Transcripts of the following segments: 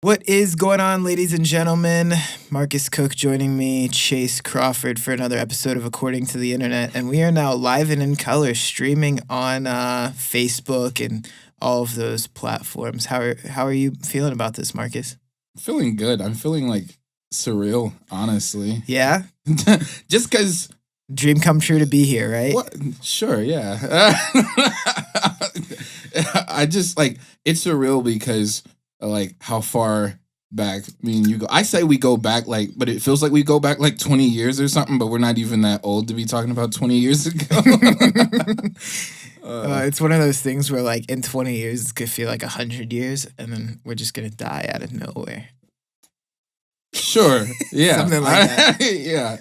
What is going on, ladies and gentlemen? Markus Cook joining me, Chase Crawford, for another episode of According to the Internet. And we are now live and in color, streaming on Facebook and all of those platforms. How are you feeling about this, Markus? Feeling good. I'm feeling like surreal, honestly. Yeah? Just because. Dream come true to be here, right? What? Sure, yeah. I just like it's surreal because like how far back me and you go. I say we go back but it feels like we go back like 20 years or something, but we're not even that old to be talking about 20 years ago. It's one of those things where like in 20 years it's gonna feel like 100 years, and then we're just gonna die out of nowhere. Sure, yeah. Something like that. Yeah.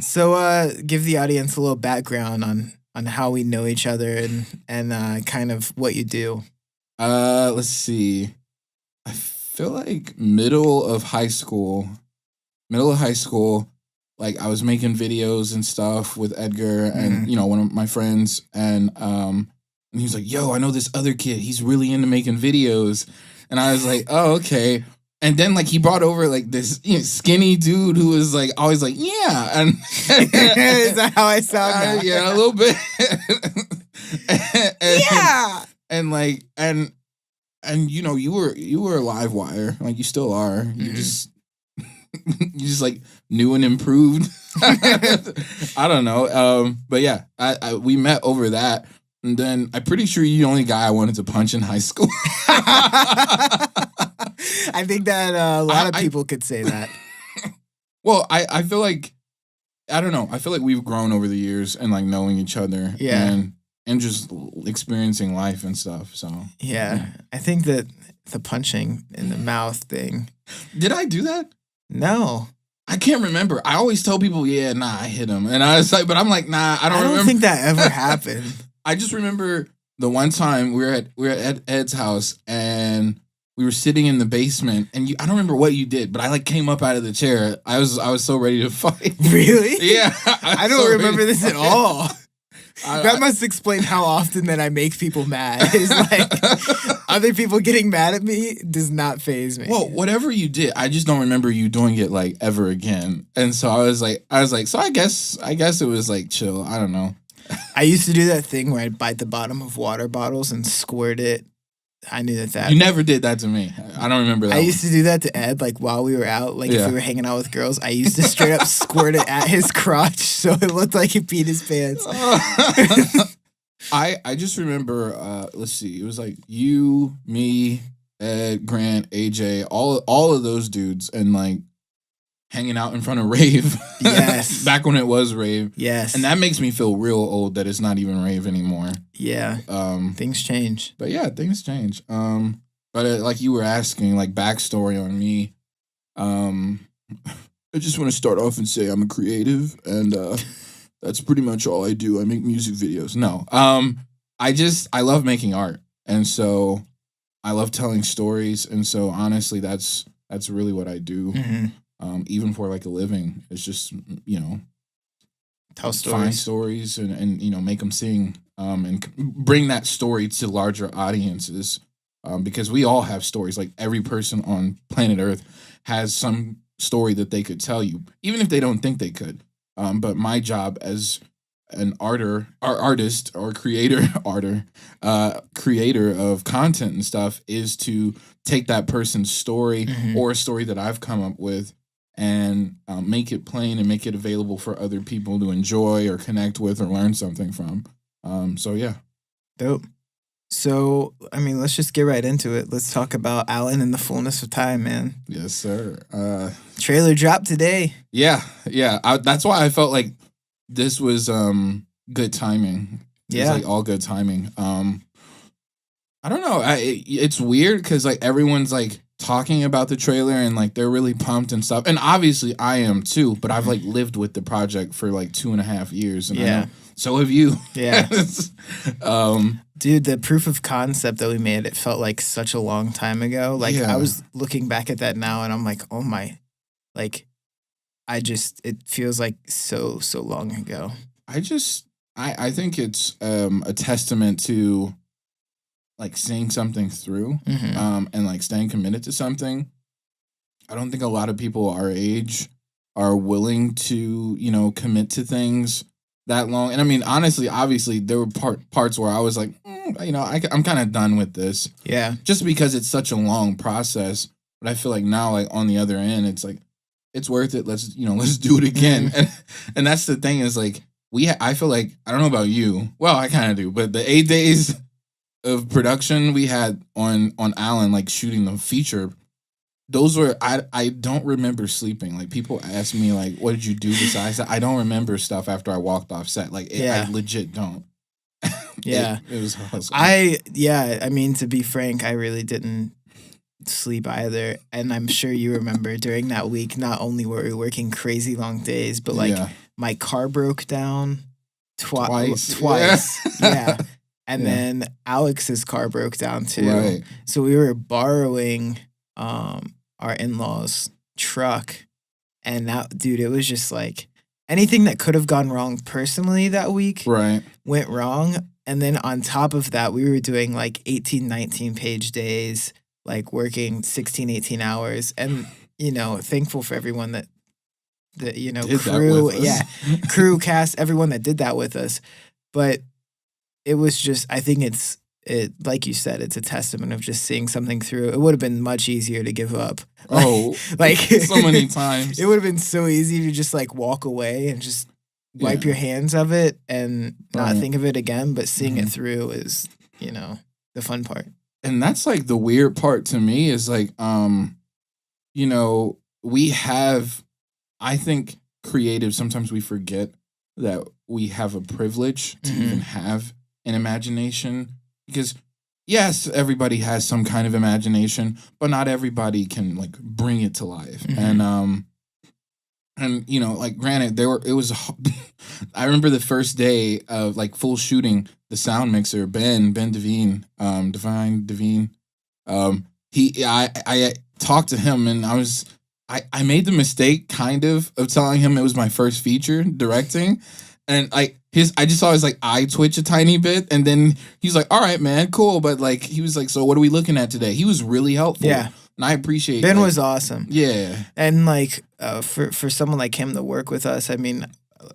So give the audience a little background on how we know each other and kind of what you do. Let's see. I feel like middle of high school, like I was making videos and stuff with Edgar and one of my friends, and he was like, "Yo, I know this other kid. He's really into making videos," and I was like, "Oh, okay." And then like he brought over like this skinny dude who was like always like, "Yeah," and is that how I sound now? Yeah, a little bit. Yeah. And you were a live wire, like you still are. You just like new and improved. I don't know. But yeah, we met over that, and then I'm pretty sure you're the only guy I wanted to punch in high school. I think that a lot of people could say that. Well, I feel like I don't know. I feel like we've grown over the years and like knowing each other. Yeah. And just experiencing life and stuff. So yeah. I think that the punching in the mouth thing. Did I do that? No. I can't remember. I always tell people, "Yeah, nah, I hit him," and I was like, but I'm like, nah, I don't remember. Think that ever happened. I just remember the one time we were at Ed's house and we were sitting in the basement, and I don't remember what you did, but I like came up out of the chair. I was so ready to fight. Really? Yeah. I don't remember this at all. That must explain how often that I make people mad. It's like other people getting mad at me does not faze me. Well, whatever you did, I just don't remember you doing it like ever again. And so I was like, so I guess it was like chill. I don't know. I used to do that thing where I'd bite the bottom of water bottles and squirt it. I knew that. You never did that to me. I don't remember that. I used to do that to Ed, like while we were out, like if we were hanging out with girls, I used to straight up squirt it at his crotch so it looked like he peed his pants. I just remember, let's see, it was like you, me, Ed, Grant, AJ, all of those dudes, and like hanging out in front of Rave. Yes. Back when it was Rave. Yes. And that makes me feel real old that it's not even Rave anymore. Yeah. Things change. But yeah, things change. But like you were asking, like backstory on me, I just want to start off and say I'm a creative, and that's pretty much all I do. I make music videos. No. I love making art, and so I love telling stories, and so honestly that's really what I do. Mm-hmm. Even for like a living, it's just tell stories, find stories, and make them sing, and bring that story to larger audiences, because we all have stories. Like every person on planet Earth has some story that they could tell you, even if they don't think they could. But my job as an artist or creator of content and stuff is to take that person's story or a story that I've come up with and make it plain and make it available for other people to enjoy or connect with or learn something from. So yeah. Dope. So, I mean, let's just get right into it. Let's talk about Alan and the Fullness of Time, man. Yes, sir. Trailer dropped today. Yeah. That's why I felt like this was good timing. Yeah. It's like all good timing. I don't know. It's weird because like everyone's like talking about the trailer and like they're really pumped and stuff. And obviously I am too, but I've like lived with the project for like 2.5 years. And I know, so have you. Yeah. Dude, the proof of concept that we made, it felt like such a long time ago. Like I was looking back at that now and I'm like, oh my, like it feels like so long ago. I think it's a testament to like seeing something through, and like staying committed to something. I don't think a lot of people our age are willing to, commit to things that long. And I mean, honestly, obviously, there were parts where I was like, I'm kind of done with this. Yeah. Just because it's such a long process. But I feel like now, like on the other end, it's like, it's worth it. Let's do it again. And that's the thing is like, I feel like, I don't know about you. Well, I kind of do. But the 8 days of production we had on Alan, like shooting the feature, those were, I don't remember sleeping. Like people ask me like, what did you do besides that? I don't remember stuff after I walked off set. Like I legit don't. Yeah. It was awesome. I mean, to be frank, I really didn't sleep either. And I'm sure you remember during that week, not only were we working crazy long days, but like my car broke down twice. Yeah. And then Alex's car broke down too. Right. So we were borrowing our in-laws' truck, and that, dude, it was just like anything that could have gone wrong personally that week went wrong. And then on top of that, we were doing like 18, 19 page days, like working 16, 18 hours. And, thankful for everyone that crew, crew, cast, everyone that did that with us. But it was just, I think it, like you said, it's a testament of just seeing something through. It would have been much easier to give up. Like so many times. It would have been so easy to just like walk away and just wipe your hands of it and not think of it again. But seeing it through is, the fun part. And that's like the weird part to me is like, we have, I think creative, sometimes we forget that we have a privilege to even have an imagination. Because yes, everybody has some kind of imagination, but not everybody can like bring it to life. And like granted, I remember the first day of like full shooting, the sound mixer, Ben Devine, I talked to him and I made the mistake kind of telling him it was my first feature directing. And like I just saw his like eye twitch a tiny bit, and then he's like, "All right, man, cool." But like he was like, "So what are we looking at today?" He was really helpful. Yeah, and I appreciate. Ben was awesome. Yeah, and like for someone like him to work with us, I mean,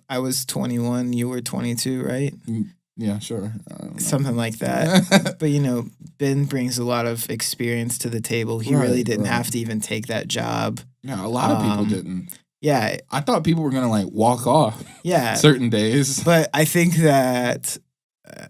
I was 21, you were 22, right? Yeah, sure, something like that. But Ben brings a lot of experience to the table. He really didn't have to even take that job. Yeah, a lot of people didn't. Yeah. I thought people were going to like walk off certain days. But I think that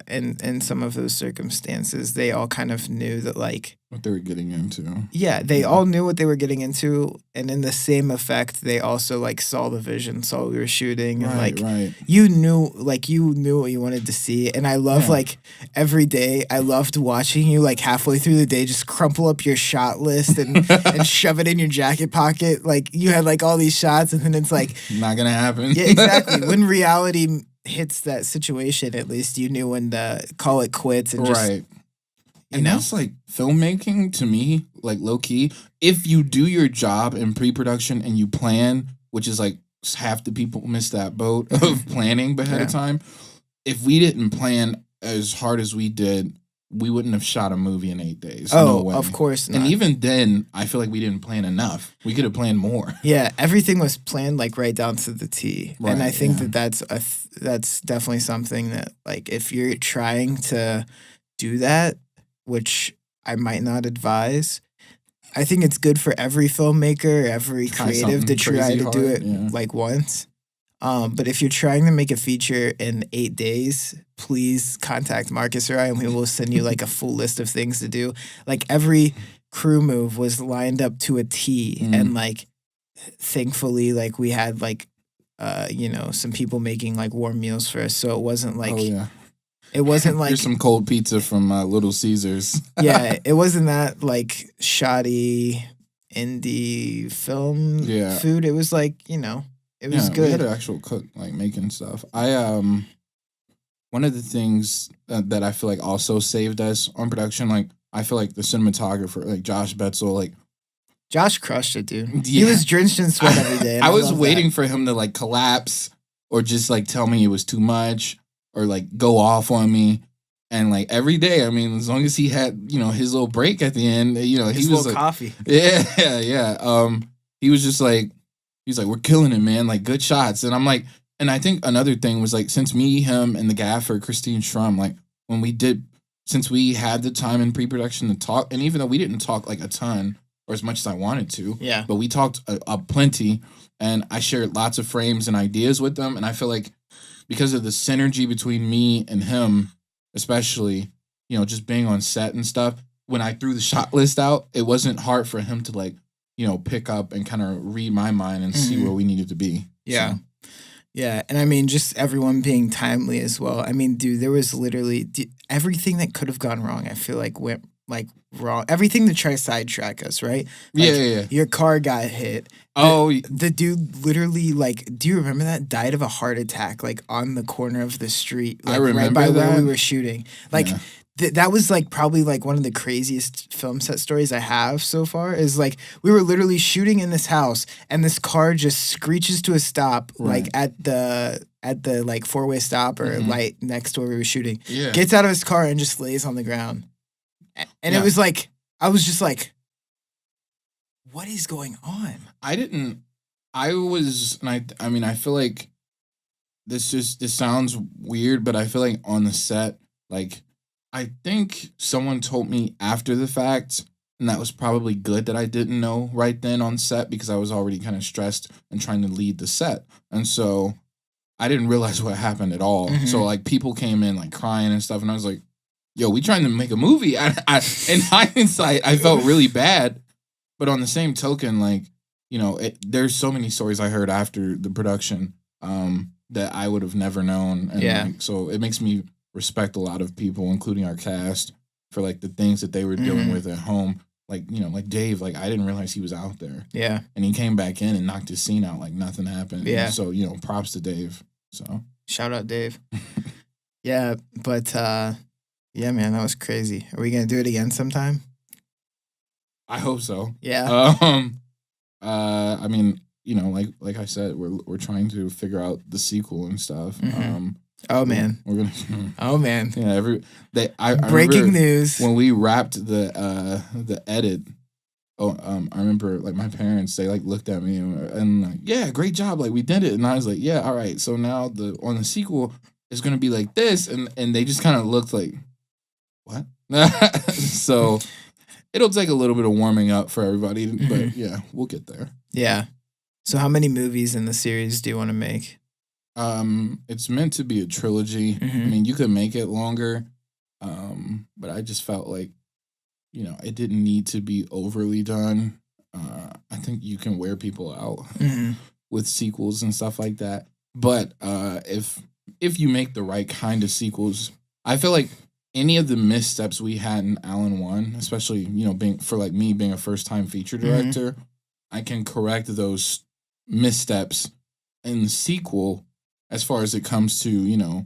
in some of those circumstances, they all kind of knew that like what they were getting into. Yeah, they all knew what they were getting into. And in the same effect, they also like saw the vision, saw what we were shooting. And like you knew what you wanted to see. And I love like every day, I loved watching you like halfway through the day just crumple up your shot list and shove it in your jacket pocket. Like you had like all these shots and then it's like not gonna happen. Yeah, exactly. When reality hits that situation, at least you knew when to call it quits and just And that's like filmmaking to me, like low key. If you do your job in pre-production and you plan, which is like half the people miss that boat of planning ahead of time. If we didn't plan as hard as we did, we wouldn't have shot a movie in 8 days. Oh, no way. Of course not. And even then, I feel like we didn't plan enough. We could have planned more. Yeah, everything was planned like right down to the T. Right, and I think that's definitely something that like if you're trying to do that, which I might not advise. I think it's good for every filmmaker, every creative to try to do it like once. But if you're trying to make a feature in 8 days, please contact Marcus or I, and we will send you like a full list of things to do. Like every crew move was lined up to a T, and like thankfully, like we had like some people making like warm meals for us, so it wasn't like. Oh, yeah. It wasn't like... Here's some cold pizza from Little Caesars. Yeah, it wasn't that, like, shoddy indie film food. It was, like, it was good. We had an actual cook, like, making stuff. One of the things that I feel like also saved us on production, like, I feel like the cinematographer, like, Josh Betzel, like... Josh crushed it, dude. Yeah. He was drenched in sweat every day. I was waiting for him to, like, collapse or just, like, tell me it was too much. Or like go off on me, And like every day, I mean, as long as he had, his little break at the end, he His was little like, coffee. yeah. He was just like, he's like, we're killing it, man. Like good shots. And I'm like, and I think another thing was like, since me, him, and the gaffer, Christine Schrum, like since we had the time in pre-production to talk, and even though we didn't talk like a ton or as much as I wanted to, yeah, but we talked a plenty, and I shared lots of frames and ideas with them. And I feel like because of the synergy between me and him, especially, just being on set and stuff, when I threw the shot list out, it wasn't hard for him to like, pick up and kind of read my mind and see where we needed to be. Yeah. So. Yeah. And I mean, just everyone being timely as well. I mean, dude, there was literally everything that could have gone wrong, I feel like went like wrong. Everything to try to sidetrack us, right? Like, yeah. Your car got hit. The dude literally, like, do you remember that? Died of a heart attack, like on the corner of the street. Like, I remember right by that. where we were shooting. Like, yeah. That was like probably like one of the craziest film set stories I have so far. Is like we were literally shooting in this house and this car just screeches to a stop, like at the like 4-way stop or light next to where we were shooting. Yeah. Gets out of his car and just lays on the ground. And it was like, I was just like, what is going on? I mean, I feel like this sounds weird, but I feel like on the set, like, I think someone told me after the fact, and that was probably good that I didn't know right then on set because I was already kind of stressed and trying to lead the set. And so I didn't realize what happened at all. So like people came in like crying and stuff, and I was like, yo, we trying to make a movie. In hindsight, I felt really bad. But on the same token, like, there's so many stories I heard after the production that I would have never known. And like, so it makes me respect a lot of people, including our cast, for like the things that they were dealing with at home. Like, like Dave, like I didn't realize he was out there. Yeah. And he came back in and knocked his scene out like nothing happened. Yeah. And so, props to Dave. So shout out Dave. Yeah, but yeah, man, that was crazy. Are we gonna do it again sometime? I hope so. Yeah. I mean, like I said, we're trying to figure out the sequel and stuff. Oh man. We're gonna. Oh man. Yeah. I breaking news. When we wrapped the edit. I remember like my parents, they like looked at me and like, yeah, great job, like we did it, and I was like, yeah, all right. So now on the sequel is gonna be like this, and they just kind of looked like, what? So it'll take a little bit of warming up for everybody, but yeah, we'll get there. Yeah. So how many movies in the series do you want to make? It's meant to be a trilogy. I mean, you could make it longer, but I just felt like, it didn't need to be overly done. I think you can wear people out with sequels and stuff like that. But if you make the right kind of sequels, I feel like any of the missteps we had in Alan 1, especially, being a first-time feature director, I can correct those missteps in the sequel as far as it comes to,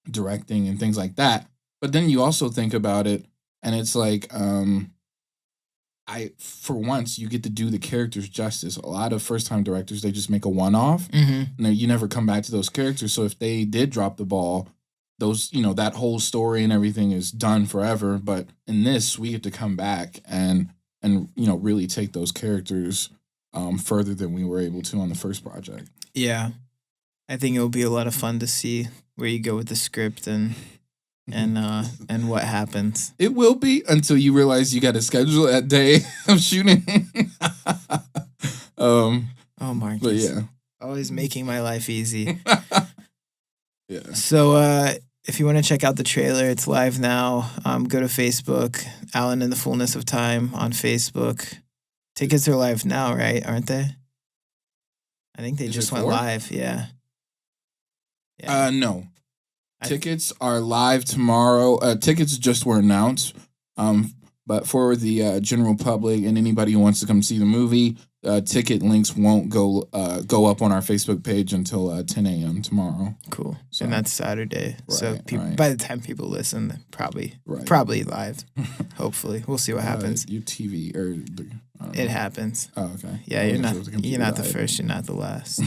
directing and things like that. But then you also think about it, and it's like, for once, you get to do the characters justice. A lot of first-time directors, they just make a one-off, and you never come back to those characters. So if they did drop the ball, those, that whole story and everything is done forever. But in this, we get to come back and really take those characters further than we were able to on the first project. Yeah. I think it'll be a lot of fun to see where you go with the script and what happens. It will be until you realize you got to schedule that day of shooting. Oh, Marcus. But yeah. Always making my life easy. Yeah. So if you want to check out the trailer, it's live now. Go to Facebook, Alan in the Fullness of Time on Facebook. Tickets are live now, right? Aren't they? I think they just went live. Yeah. No. Tickets are live tomorrow. Tickets just were announced. But for the general public and anybody who wants to come see the movie, ticket links won't go up on our Facebook page until 10 a.m. tomorrow. Cool. So, and that's Saturday. Right, so by the time people listen, probably live. Hopefully, we'll see what happens. UTV or it happens. Oh, okay. Yeah, you're not the first. You're not the last.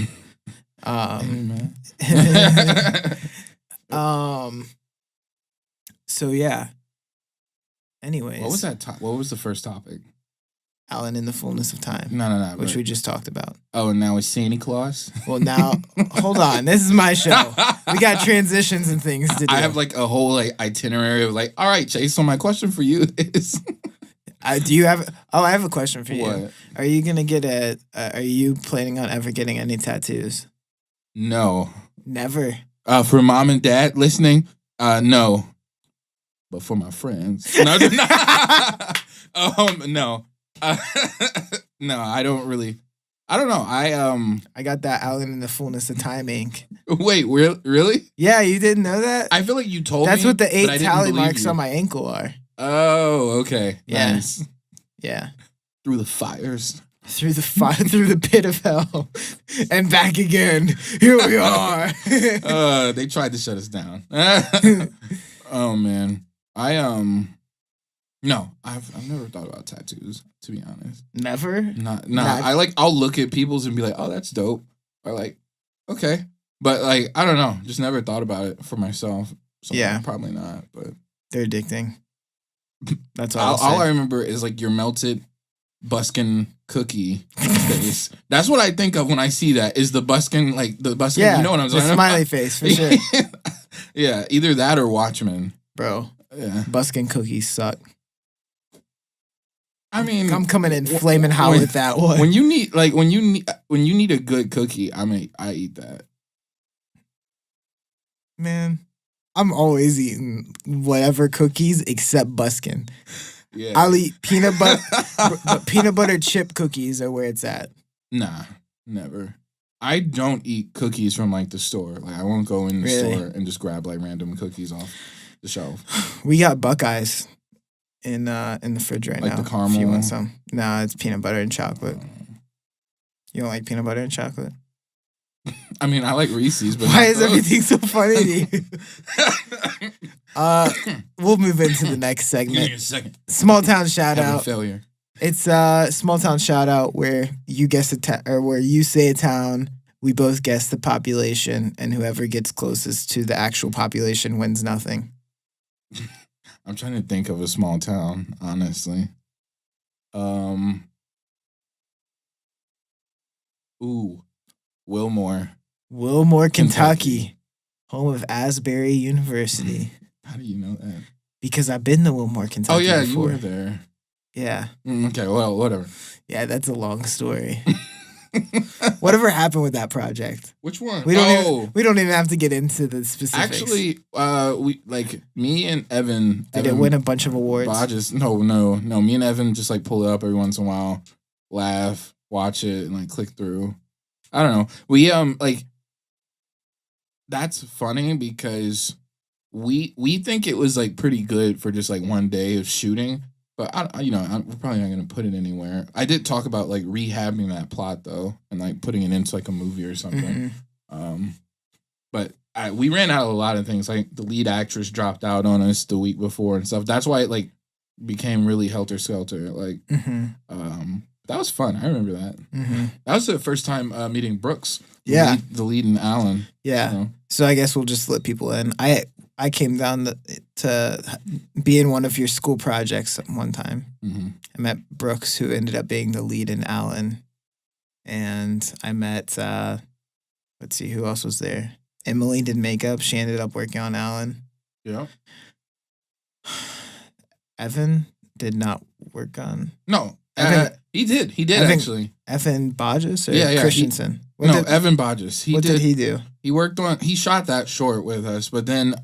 So yeah. Anyways, What was that? What was the first topic? Alan in the Fullness of Time. No. Which we just talked about. Oh, and now it's Santa Claus. Well, now hold on. This is my show. We got transitions and things to do. I have like a whole like itinerary of like, all right, Chase. So my question for you is, do you have? Oh, I have a question for you. What? Are you gonna get are you planning on ever getting any tattoos? No. Never. For mom and dad listening, no. But for my friends, no. No. No, I don't really. I don't know. I got that Alan in the Fullness of Time ink. Wait, really? Yeah, you didn't know that? I feel like you told me. That's what the but I 8 didn't tally believe marks you. on my ankle are. Oh, okay. Yeah. Nice. Yeah. Through the fires. Through the fire, through the pit of hell, and back again. Here we are. They tried to shut us down. Oh man, no, I've never thought about tattoos, to be honest. Never. Not. I'll look at people's and be like, oh, that's dope, or like, okay, but like I don't know, just never thought about it for myself. So Yeah, probably not. But they're addicting. That's all. All I remember is like your melted Buskin cookie face. That's what I think of when I see that. Is the Buskin like the Buskin? Yeah, you know what I'm saying? The smiley face for sure. Yeah, either that or Watchmen. Bro, Yeah, Buskin cookies suck. I mean, I'm coming in flaming hot with that one. When you need a good cookie, I eat that. Man, I'm always eating whatever cookies except Buskin. Yeah, I'll eat peanut butter, but peanut butter chip cookies are where it's at. Nah, never. I don't eat cookies from like the store. Like I won't go in the store and just grab like random cookies off the shelf. We got Buckeyes in the fridge right now. Like the caramel. If you want some? No, it's peanut butter and chocolate. You don't like peanut butter and chocolate? I mean, I like Reese's, but why is everything so funny to you? We'll move into the next segment. Give me a second. Small town shout out. Failure. It's a small town shout out where you guess or where you say a town, we both guess the population, and whoever gets closest to the actual population wins nothing. I'm trying to think of a small town, honestly. Wilmore, Kentucky, home of Asbury University. How do you know that? Because I've been to Wilmore, Kentucky. Oh yeah, before. you were there. Yeah. Okay, well, whatever. Yeah, that's a long story. Whatever happened with that project? Which one? We don't even have to get into the specifics. Actually, we like me and Evan. Did it win a bunch of awards? No. Me and Evan just like pull it up every once in a while, laugh, watch it, and like click through. I don't know. We like that's funny because we think it was like pretty good for just like one day of shooting. But we're probably not gonna put it anywhere. I did talk about like rehabbing that plot though, and like putting it into like a movie or something. Mm-hmm. But we ran out of a lot of things. Like the lead actress dropped out on us the week before and stuff. That's why it like became really helter skelter. Like, that was fun. I remember that. Mm-hmm. That was the first time meeting Brooks. Yeah, the lead in Alan. Yeah. So I guess we'll just let people in. I came down to be in one of your school projects one time. Mm-hmm. I met Brooks, who ended up being the lead in Alan. And I met, let's see, who else was there? Emily did makeup. She ended up working on Alan. Yeah. Evan did not work on... No, he did. He did, actually. Evan Bodges or Christensen? Evan Bodges. What did he do? He shot that short with us, but then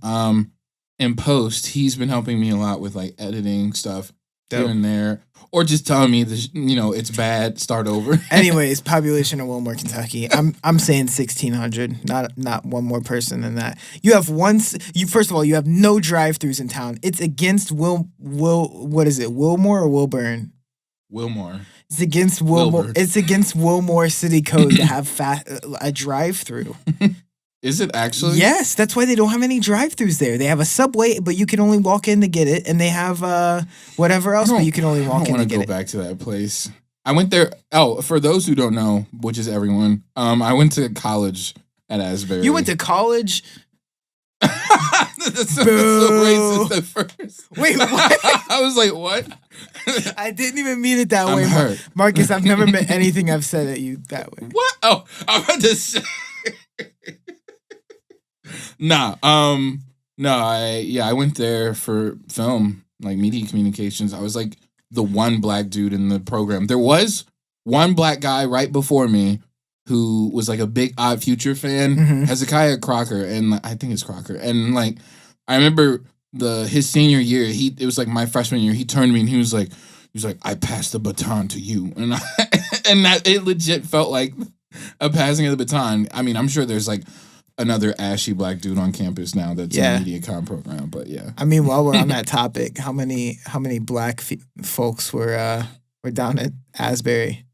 in post, he's been helping me a lot with like editing stuff here and there, or just telling me this, it's bad, start over. Anyways, population of Wilmore, Kentucky. I'm saying 1,600. Not one more person than that. You have first of all, you have no drive-throughs in town. It's against what is it? Wilmore or Wilburn? Wilmore. It's against Wilmore. Wilbur. It's against Wilmore City Code to have a drive-through. Is it actually? Yes, that's why they don't have any drive-thrus there. They have a Subway, but you can only walk in to get it, and they have whatever else, but you can only walk in to get it. I want to go back to that place. I went there. Oh, for those who don't know, which is everyone, I went to college at Asbury. You went to college? That sounded so racist at first. Wait, what? I was like, what? I didn't even mean it that I'm way. hurt. Marcus, I've never meant anything I've said at you that way. What? Oh, I'm about to say. Nah, I went there for film, like media communications. I was like the one black dude in the program. There was one black guy right before me who was like a big Odd Future fan, Hezekiah Crocker, and I think it's Crocker. And like, I remember his senior year, it was like my freshman year. He turned to me and he was like, I passed the baton to you, and and that it legit felt like a passing of the baton. I mean, I'm sure there's like another ashy black dude on campus now that's in the MediaCom program, but yeah. I mean, while we're on that topic, how many black folks were down at Asbury?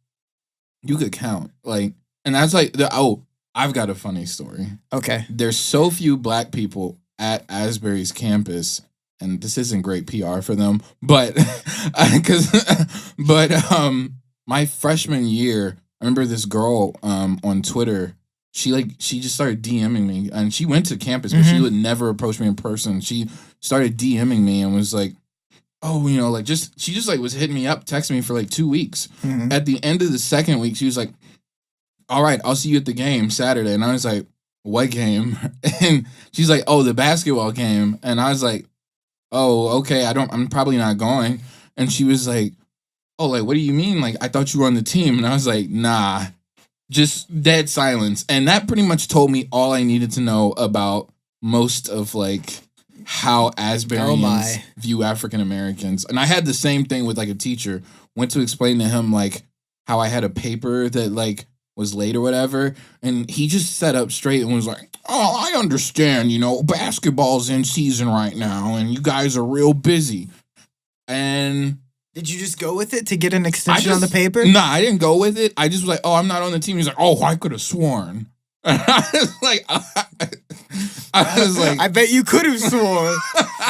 You could count, like, and that's like I've got a funny story. Okay. There's so few black people at Asbury's campus, and this isn't great PR for them, but my freshman year, I remember this girl on Twitter. She just started DMing me, and she went to campus, but she would never approach me in person. She started DMing me and was like, "Oh, you know, like she just like was hitting me up, texting me for like 2 weeks." At the end of the second week, she was like, "All right, I'll see you at the game Saturday." And I was like, "What game?" And she's like, "Oh, the basketball game." And I was like, "Oh, okay, I'm probably not going." And she was like, "Oh, like, what do you mean? Like, I thought you were on the team." And I was like, "Nah." Just dead silence. And that pretty much told me all I needed to know about most of like how Asburyans view African Americans. And I had the same thing with like a teacher. Went to explain to him like how I had a paper that like was late or whatever. And he just sat up straight and was like, "Oh, I understand, you know, basketball's in season right now and you guys are real busy." And did you just go with it to get an extension on the paper? Nah, I didn't go with it. I just was like, "Oh, I'm not on the team." He's like, "Oh, I could have sworn." I was like, I bet you could have sworn.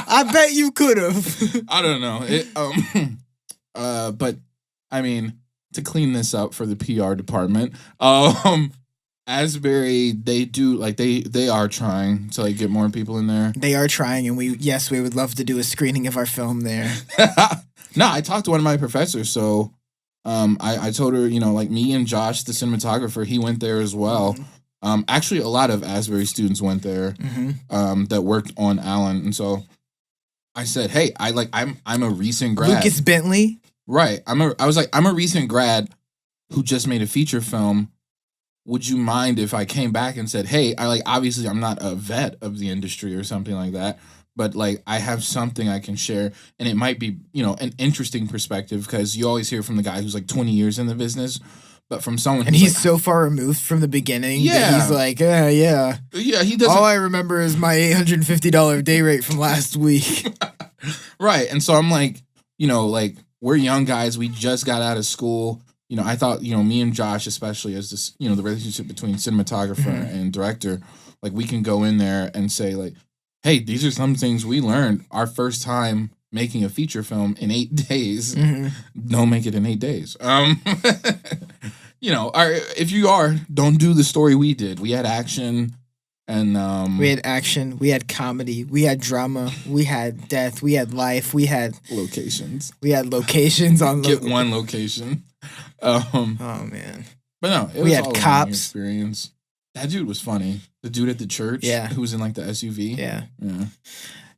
I bet you could have. I don't know. But I mean, to clean this up for the PR department, Asbury, they do like they are trying to like get more people in there. They are trying, and we would love to do a screening of our film there. No, I talked to one of my professors, so I told her, you know, like me and Josh, the cinematographer, he went there as well. Actually, a lot of Asbury students went there that worked on Allen, and so I said, "Hey, I'm a recent grad." Lucas Bentley, right? I'm a recent grad who just made a feature film. Would you mind if I came back and said, "Hey, obviously I'm not a vet of the industry or something like that, but like I have something I can share, and it might be, you know, an interesting perspective because you always hear from the guy who's like 20 years in the business, but from someone and he's so far removed from the beginning that he's like, yeah, he doesn't. All I remember is my $850 day rate from last week." Right, and so I'm like, you know, like we're young guys, we just got out of school. You know, I thought, you know, me and Josh, especially as this, you know, the relationship between cinematographer and director, like we can go in there and say like, "Hey, these are some things we learned our first time making a feature film in 8 days. Don't make it in 8 days." You know, if you are, don't do the story we did. We had action and we had action, we had comedy, we had drama, we had death, we had life, we had locations. We had locations on get one location. Oh man. But no, we had cops. Experience. That dude was funny. The dude at the church, who was in like the SUV. Yeah.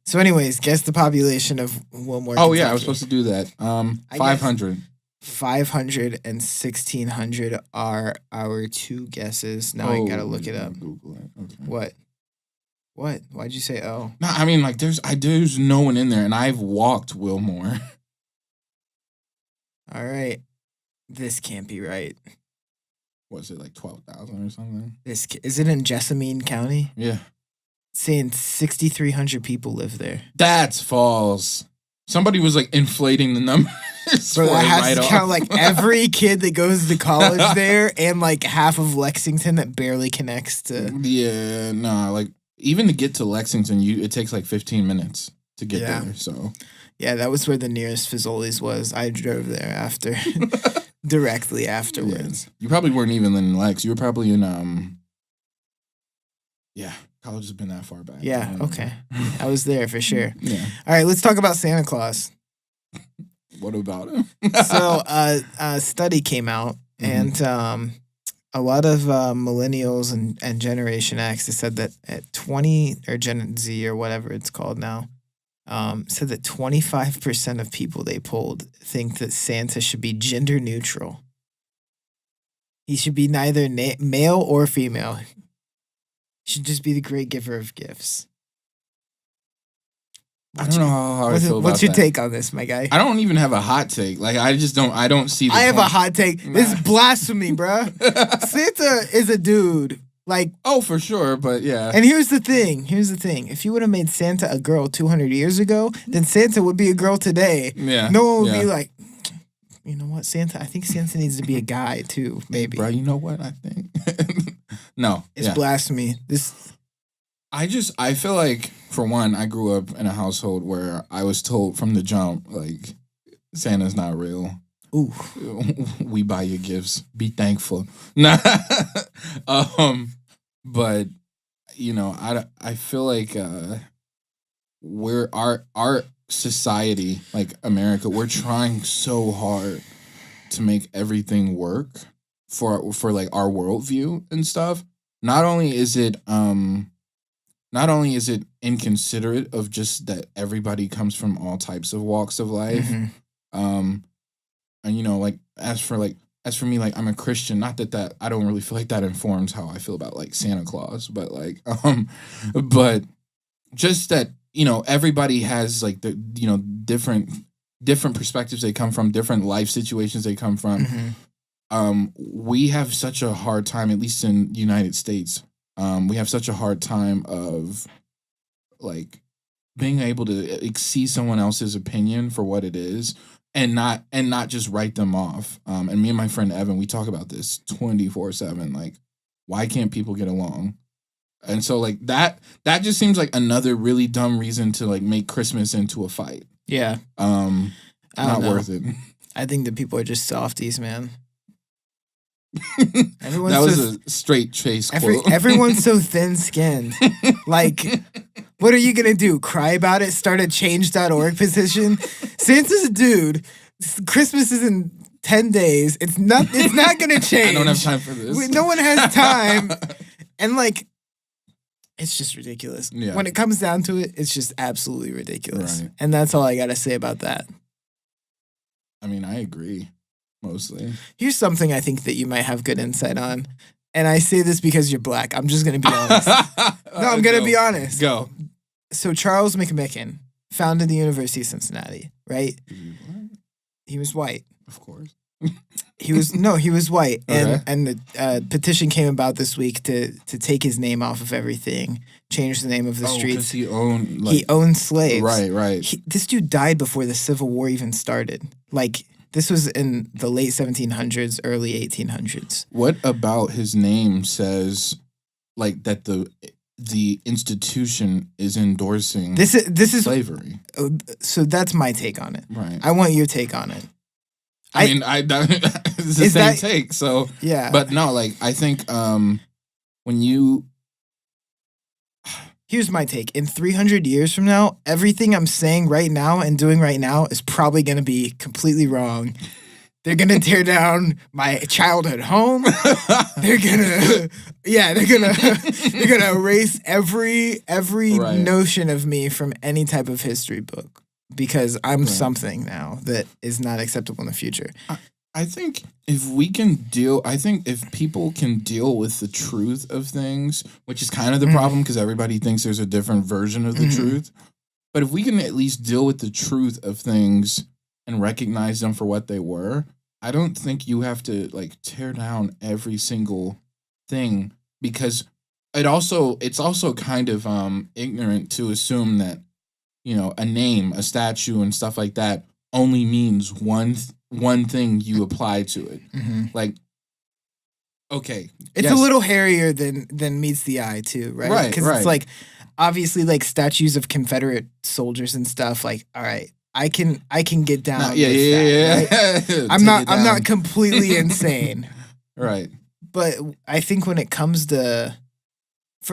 So, anyways, guess the population of Wilmore. Oh yeah, I was supposed to do that. 500. 500 and 1600 are our two guesses. Now I gotta look it up. Google it. Okay. What? Why'd you say oh? No, I mean like there's no one in there, and I've walked Wilmore. All right, this can't be right. Was it like 12,000 or something? Is it in Jessamine County? Yeah. It's saying 6,300 people live there. That's false. Somebody was like inflating the numbers. Bro, that has to count like every kid that goes to college there and like half of Lexington that barely connects to. Yeah, no, like even to get to Lexington, it takes like 15 minutes to get there. So yeah, that was where the nearest Fazoli's was. I drove there after, directly afterwards. Yeah. You probably weren't even in Lex. You were probably in College has been that far back. Yeah, okay. I was there for sure. Yeah. All right, let's talk about Santa Claus. What about him? So, a study came out, and a lot of millennials and Generation X said that at 20, or Gen Z or whatever it's called now, said that 25% of people they polled think that Santa should be gender neutral. He should be neither male or female. He should just be the great giver of gifts. I don't know how I feel about What's your that. take on this, my guy? I don't even have a hot take. Like, I don't see the I have point. a hot take. This is blasphemy, bruh. Santa is a dude. Like, oh, for sure, but yeah. and here's the thing. If you would have made Santa a girl 200 years ago, then Santa would be a girl today. Yeah. No one would be like, you know what, Santa? I think Santa needs to be a guy too, maybe. Bro, you know what I think? No. It's blasphemy. I feel like, for one, I grew up in a household where I was told from the jump, like, Santa's not real. Ooh. We buy you gifts. Be thankful. Nah. But, you know, I feel like our society, like America, we're trying so hard to make everything work for like our worldview and stuff. Not only is it inconsiderate of just that everybody comes from all types of walks of life. And you know, like as for me, like, I'm a Christian, not that I don't really feel like that informs how I feel about like Santa Claus, but like but just that, you know, everybody has like the, you know, different perspectives they come from, different life situations they come from. We have such a hard time, at least in the United States, we have such a hard time of like being able to see someone else's opinion for what it is and not just write them off. And me and my friend Evan, we talk about this 24/7. Like, why can't people get along? And so like that just seems like another really dumb reason to like make Christmas into a fight. Yeah. Not worth it. I think that people are just softies, man. That was a straight Chase quote. Everyone's so thin-skinned. Like, what are you going to do? Cry about it? Start a change.org petition? Santa's a dude. Christmas is in 10 days. It's not going to change. I don't have time for this. No one has time. And like, it's just ridiculous. Yeah. When it comes down to it, it's just absolutely ridiculous. Right. And that's all I got to say about that. I mean, I agree, mostly. Here's something I think that you might have good insight on. And I say this because you're black. I'm just going to be honest. No, I'm going to be honest. Go. So Charles McMicken founded the University of Cincinnati, right? He was white. Of course. He was white. Okay. And the petition came about this week to take his name off of everything, change the name of the streets. He owned he owned slaves. Right. This dude died before the Civil War even started. Like, this was in the late 1700s, early 1800s. What about his name says like that the institution is endorsing this is slavery? So that's my take on it. Right. I want your take on it. I mean, it's the same take. So yeah, but no, like I think when you. Here's my take. In 300 years from now, everything I'm saying right now and doing right now is probably going to be completely wrong. They're going to tear down my childhood home. They're going to erase every notion of me from any type of history book because I'm something now that is not acceptable in the future. I think if people can deal with the truth of things, which is kind of the problem because everybody thinks there's a different version of the truth. But if we can at least deal with the truth of things and recognize them for what they were, I don't think you have to like tear down every single thing because it's also kind of ignorant to assume that, you know, a name, a statue and stuff like that only means one thing you apply to it. Like, okay. It's a little hairier than meets the eye too, right? Right, because it's like, obviously like statues of Confederate soldiers and stuff, like, all right, I can get down with that. Right? I'm not completely insane. Right. But I think when it comes to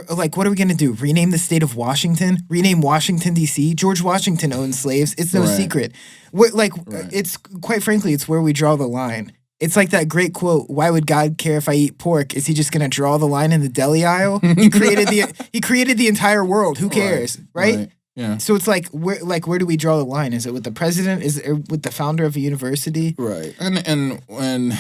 Like, what are we going to do? Rename the state of Washington? Rename Washington, D.C.? George Washington owned slaves. It's no secret. It's quite frankly, it's where we draw the line. It's like that great quote, why would God care if I eat pork? Is he just going to draw the line in the deli aisle? He created the entire world. Who cares? Right? Yeah. So it's like where do we draw the line? Is it with the president? Is it with the founder of a university? Right. And when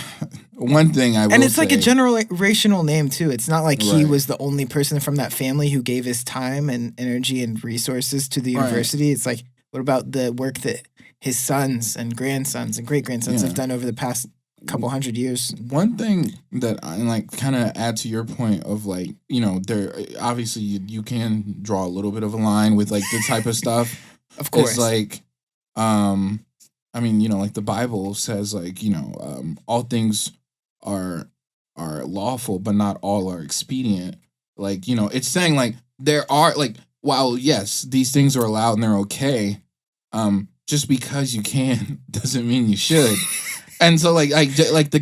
one thing I will And it's say, like a generational name too. It's not like he was the only person from that family who gave his time and energy and resources to the university. It's like, what about the work that his sons and grandsons and great-grandsons have done over the past couple hundred years? One thing that I like kind of add to your point of like, there obviously you can draw a little bit of a line with like the type of stuff. Of course. It's like, like the Bible says like, all things are lawful, but not all are expedient. Like, it's saying like there are like, while yes, these things are allowed and they're okay, just because you can doesn't mean you should. And so like the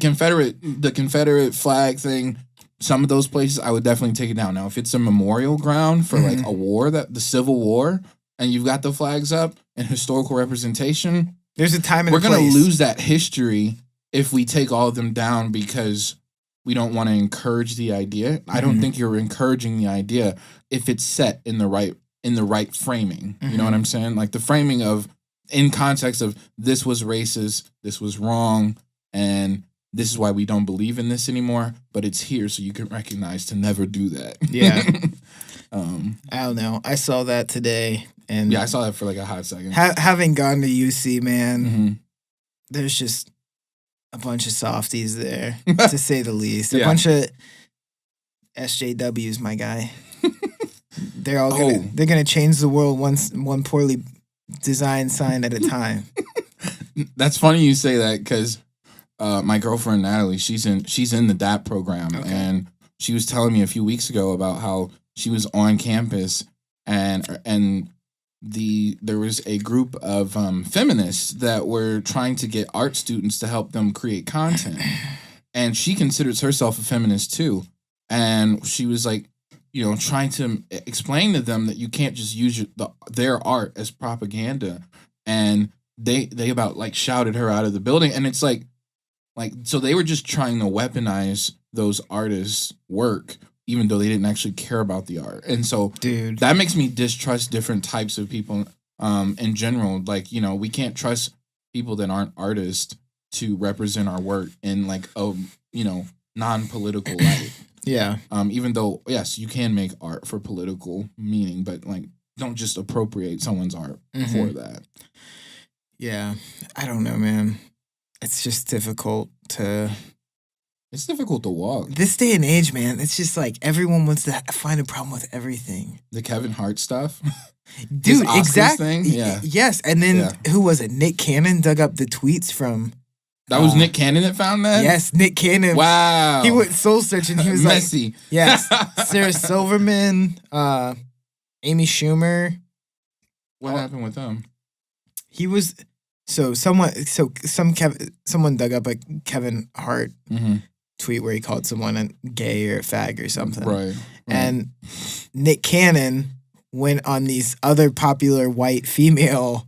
Confederate flag thing, some of those places I would definitely take it down. Now, if it's a memorial ground for like a war, the Civil War, and you've got the flags up and historical representation, there's a time and we're a place. Going to lose that history if we take all of them down because we don't want to encourage the idea. I don't think you're encouraging the idea if it's set in the right framing. You know what I'm saying? Like the framing of, in context of, this was racist, this was wrong, and this is why we don't believe in this anymore, but it's here so you can recognize to never do that. Yeah. I don't know. I saw that today. And yeah, I saw that for like a hot second. Having gone to UC, man, there's just a bunch of softies there, to say the least. A bunch of SJWs, my guy. They're all gonna change the world one poorly designed sign at a time. That's funny you say that because my girlfriend Natalie, she's in the DAP program, and she was telling me a few weeks ago about how she was on campus and there was a group of feminists that were trying to get art students to help them create content, and she considers herself a feminist too, and she was like, trying to explain to them that you can't just use their art as propaganda, and they about like shouted her out of the building, and it's like so they were just trying to weaponize those artists' work, even though they didn't actually care about the art, and so that makes me distrust different types of people in general. Like we can't trust people that aren't artists to represent our work in like a non-political light. Yeah. Even though, yes, you can make art for political meaning, but like, don't just appropriate someone's art for that. Yeah. I don't know, man. It's just difficult to... It's difficult to walk. This day and age, man, it's just like everyone wants to find a problem with everything. The Kevin Hart stuff. Dude, exactly. Thing? Yeah. Yes. And then, who was it? Nick Cannon dug up the tweets from... That was Nick Cannon that found that? Yes, Nick Cannon. Wow. He went soul searching. He was messy. Like, yes. Sarah Silverman, Amy Schumer. What happened with them? He was someone dug up a Kevin Hart tweet where he called someone a gay or a fag or something. Right. And Nick Cannon went on these other popular white female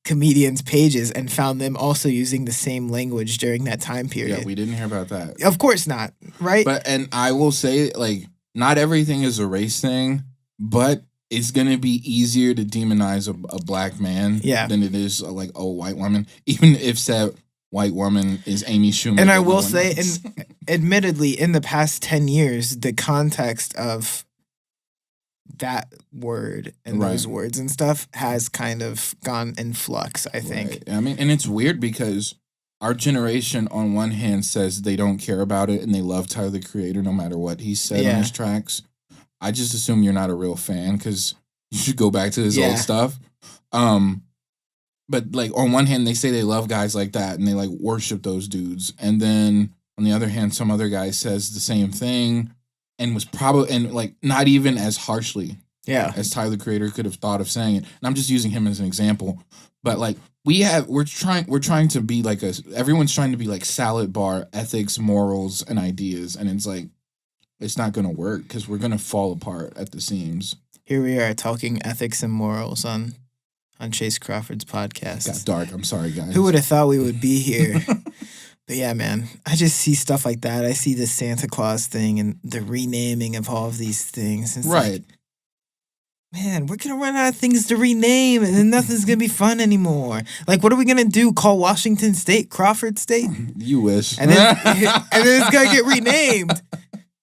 comedians' pages and found them also using the same language during that time period. Yeah, we didn't hear about that. Of course not, right? And I will say, like, not everything is a race thing, but it's going to be easier to demonize a black man than it is like a white woman, even if said white woman is Amy Schumer. And I will say, and admittedly, in the past 10 years, the context of that word and those words and stuff has kind of gone in flux, I think. Right. I mean, and it's weird because our generation on one hand says they don't care about it and they love Tyler the Creator no matter what he said on his tracks. I just assume you're not a real fan because you should go back to his old stuff. But like on one hand they say they love guys like that and they like worship those dudes, and then on the other hand some other guy says the same thing and was probably, and like not even as harshly as Tyler the Creator could have thought of saying it. And I'm just using him as an example. But like we're trying to be like everyone's trying to be like salad bar ethics, morals, and ideas. And it's like, it's not going to work because we're going to fall apart at the seams. Here we are talking ethics and morals on Chase Crawford's podcast. It got dark. I'm sorry, guys. Who would have thought we would be here? But yeah, man, I just see stuff like that. I see the Santa Claus thing and the renaming of all of these things. It's right. Like, man, we're going to run out of things to rename and then nothing's going to be fun anymore. Like, what are we going to do? Call Washington State Crawford State? You wish. And then it's going to get renamed.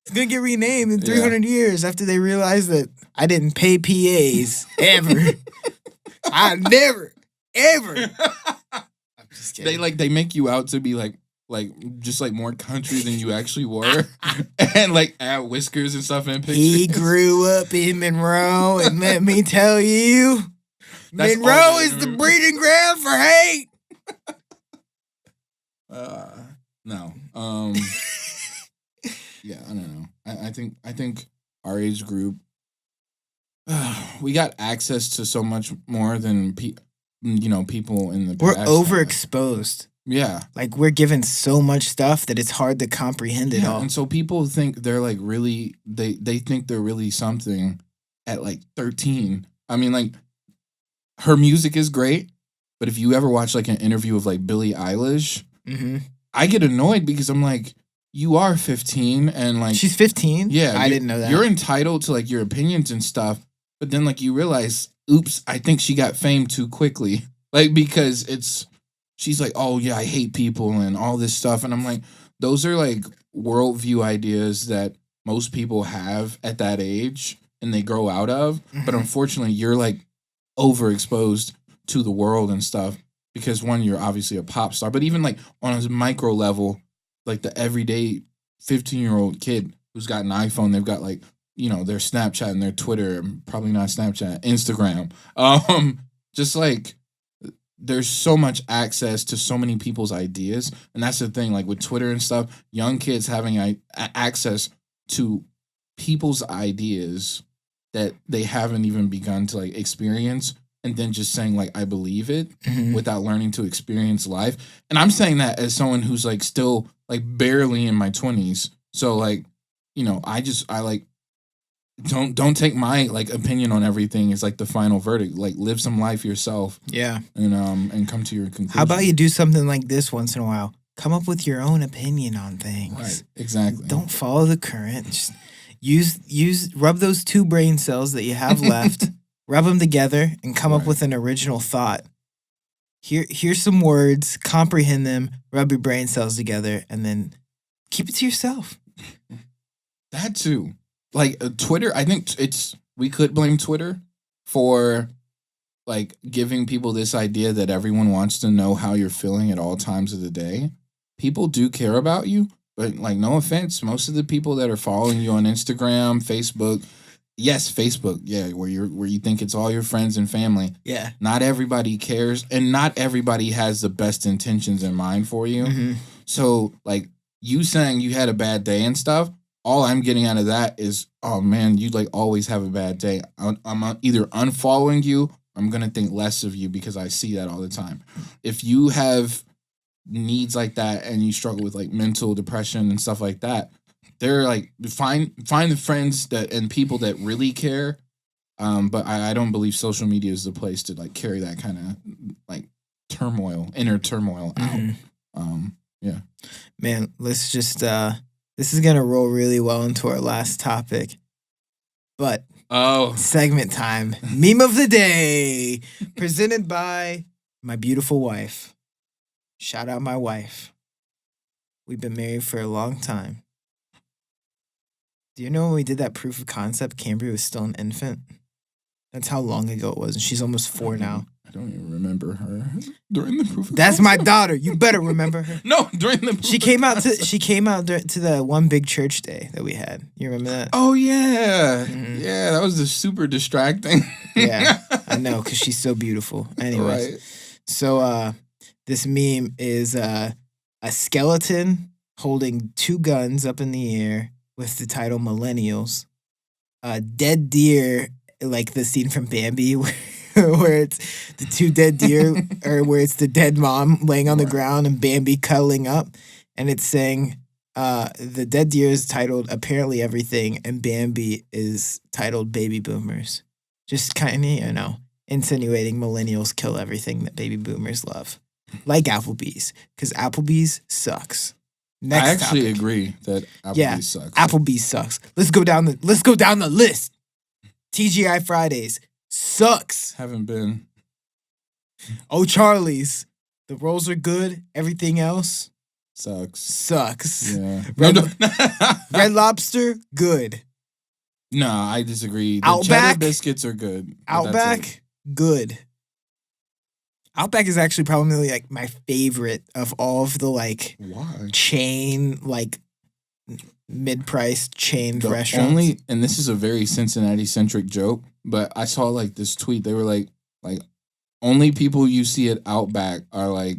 It's going to get renamed in 300 years after they realize that I didn't pay PAs ever. I never, ever. I'm just kidding. They make you out to be like just like more country than you actually were, and like add whiskers and stuff in pictures. He grew up in Monroe, and let me tell you, Monroe is the breeding ground for hate. No. Yeah, I don't know. I think our age group, we got access to so much more than people in the We're past. overexposed. Yeah. Like, we're given so much stuff that it's hard to comprehend it all. And so people think they're like really, they think they're really something at like 13. I mean, like, her music is great, but if you ever watch like an interview of like Billie Eilish, I get annoyed because I'm like, you are 15 and like. She's 15? Yeah. I didn't know that. You're entitled to like your opinions and stuff, but then like you realize, oops, I think she got fame too quickly. Like, because she's like, oh yeah, I hate people and all this stuff. And I'm like, those are like worldview ideas that most people have at that age and they grow out of. But unfortunately, you're like overexposed to the world and stuff because one, you're obviously a pop star, but even like on a micro level, like the everyday 15-year-old kid who's got an iPhone, they've got like, their Snapchat and their Twitter, probably not Snapchat, Instagram. Just like, there's so much access to so many people's ideas. And that's the thing, like with Twitter and stuff, young kids having access to people's ideas that they haven't even begun to like experience and then just saying like, I believe it without learning to experience life. And I'm saying that as someone who's like still like barely in my 20s. So like, I like, don't take my like opinion on everything as like the final verdict. Like live some life yourself. Yeah. And come to your conclusion. How about you do something like this once in a while? Come up with your own opinion on things. Right. Exactly. Don't follow the current. Just rub those 2 brain cells that you have left, rub them together and come up with an original thought. Here's some words, comprehend them, rub your brain cells together, and then keep it to yourself. That too. Like Twitter, I think we could blame Twitter for like giving people this idea that everyone wants to know how you're feeling at all times of the day. People do care about you, but like no offense, most of the people that are following you on Instagram, Facebook, yes, Facebook, yeah, where you think it's all your friends and family. Yeah. Not everybody cares and not everybody has the best intentions in mind for you. So like you saying you had a bad day and stuff, all I'm getting out of that is, oh man, you like always have a bad day. I'm either unfollowing you, or I'm going to think less of you because I see that all the time. If you have needs like that and you struggle with like mental depression and stuff like that, they're like, find the friends and people that really care. But I don't believe social media is the place to like carry that kind of like inner turmoil out. Yeah. Man, let's just, this is going to roll really well into our last topic. But segment time. Meme of the day. Presented by my beautiful wife. Shout out my wife. We've been married for a long time. Do you know when we did that proof of concept, Cambria was still an infant? That's how long ago it was. And she's almost 4 now. I don't even remember her during the proof of That's concept. my daughter. You better remember her. No, during the proof She came out to the one big church day that we had. You remember that? Oh yeah. Yeah, that was just super distracting. Yeah. I know, because she's so beautiful. Anyways. Right. So this meme is a skeleton holding 2 guns up in the air with the title Millennials. Dead deer, like the scene from Bambi where it's the 2 dead deer, or where it's the dead mom laying on the ground and Bambi cuddling up, and it's saying, The Dead Deer is titled Apparently Everything, and Bambi is titled Baby Boomers. Just kind of, insinuating millennials kill everything that baby boomers love. Like Applebee's, because Applebee's sucks. Next I actually topic. agree that Applebee's sucks. Applebee's sucks. Let's go down the list. TGI Fridays sucks. Haven't been. Oh, Charlie's. The rolls are good. Everything else sucks. Yeah. Red Lobster, good. No, I disagree. The Outback cheddar biscuits are good. Outback, good. Outback is actually probably like my favorite of all of the Why? Chain mid-priced chained restaurants. And this is a very Cincinnati centric joke, but I saw this tweet. They were like only people you see at Outback are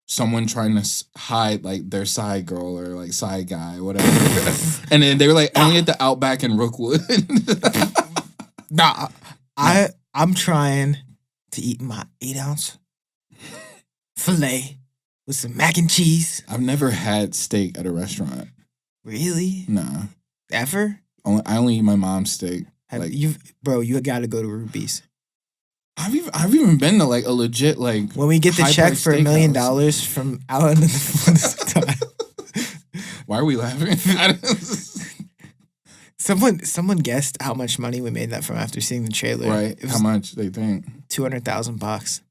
someone trying to hide their side girl or side guy, whatever. And then they were only at the Outback in Rookwood. Nah, I'm trying to eat my 8-ounce filet with some mac and cheese. I've never had steak at a restaurant. Really? Nah. Ever? I only eat my mom's steak. You got to go to Ruby's. I've even been to a legit when we get the check for $1 million from Alan in the Fullness time. Why are we laughing? Someone guessed how much money we made that from after seeing the trailer. Right. How much they think? $200,000.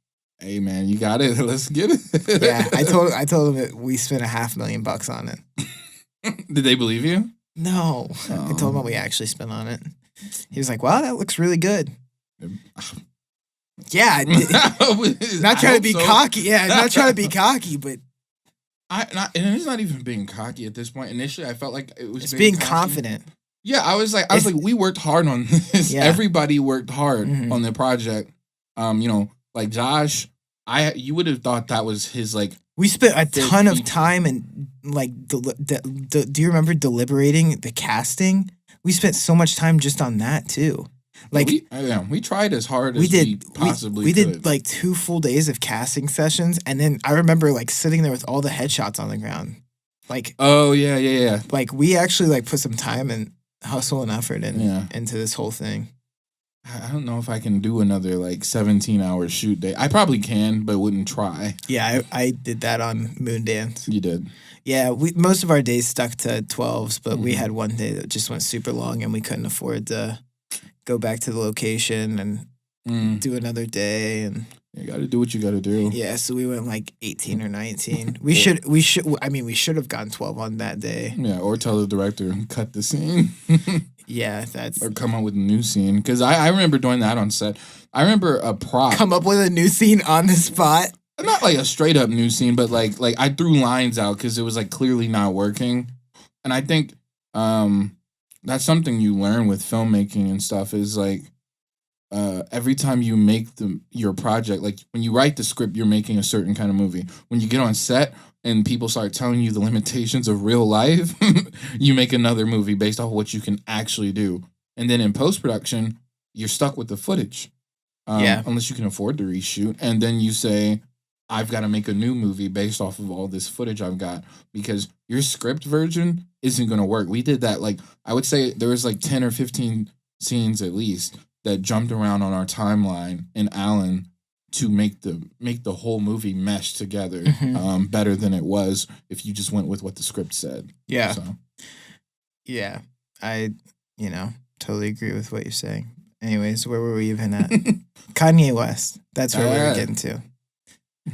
Hey man, you got it. Let's get it. Yeah, I told him that we spent $500,000 on it. Did they believe you? No. I told him what we actually spent on it. He was like, "Wow, that looks really good." Yeah, not trying to be cocky. Yeah, not trying to be cocky, but and it's not even being cocky at this point. Initially, I felt like it was being confident. Yeah, I was like, we worked hard on this. Yeah. Everybody worked hard on the project. Josh, you would have thought that was his We spent a ton of time and do you remember deliberating the casting? We spent so much time just on that too. We tried as hard as we possibly could. We did 2 full days of casting sessions, and then I remember sitting there with all the headshots on the ground. Oh yeah. We actually put some time and hustle and effort into this whole thing. I don't know if I can do another 17-hour shoot day. I probably can, but wouldn't try. Yeah, I did that on Moondance. You did? Yeah, most of our days stuck to 12s, but we had one day that just went super long, and we couldn't afford to go back to the location and do another day. And you got to do what you got to do. Yeah, so we went 18 or 19. We should have gone 12 on that day. Yeah, or tell the director cut the scene. Yeah, or come up with a new scene, because I remember doing that on set. I remember a prop. Come up with a new scene on the spot. Not a straight up new scene, but I threw lines out because it was clearly not working, and I think that's something you learn with filmmaking and stuff is every time you make your project, when you write the script, you're making a certain kind of movie. When you get on set and people start telling you the limitations of real life, you make another movie based off of what you can actually do. And then in post-production, you're stuck with the footage. Unless you can afford to reshoot. And then you say, I've got to make a new movie based off of all this footage I've got, because your script version isn't going to work. We did that. I would say there was 10 or 15 scenes at least that jumped around on our timeline in Allen to make the whole movie mesh together better than it was if you just went with what the script said. Yeah. So. Yeah. I, totally agree with what you're saying. Anyways, where were we even at? Kanye West. That's where we were getting to.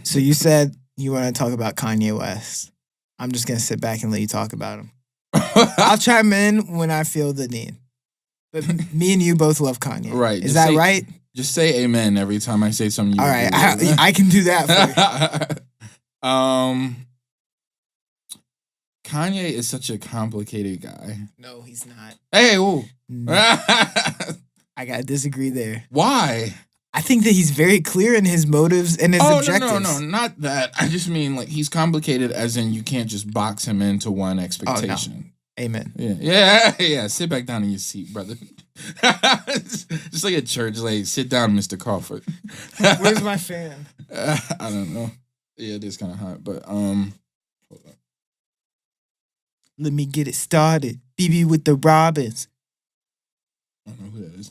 So you said you want to talk about Kanye West. I'm just going to sit back and let you talk about him. I'll chime in when I feel the need. But me and you both love Kanye. Right. Is that right? Just say amen every time I say something. All right. I can do that for you. Kanye is such a complicated guy. No, he's not. Hey, whoa. I got to disagree there. Why? I think that he's very clear in his motives and his objectives. No, not that. I just mean he's complicated as in you can't just box him into one expectation. Oh, no. Amen. Yeah. Sit back down in your seat, brother. Just like at church, sit down, Mr. Crawford. Where's my fan? I don't know. Yeah, it is kind of hot, but hold on. Let me get it started. BB with the Robins. I don't know who that is.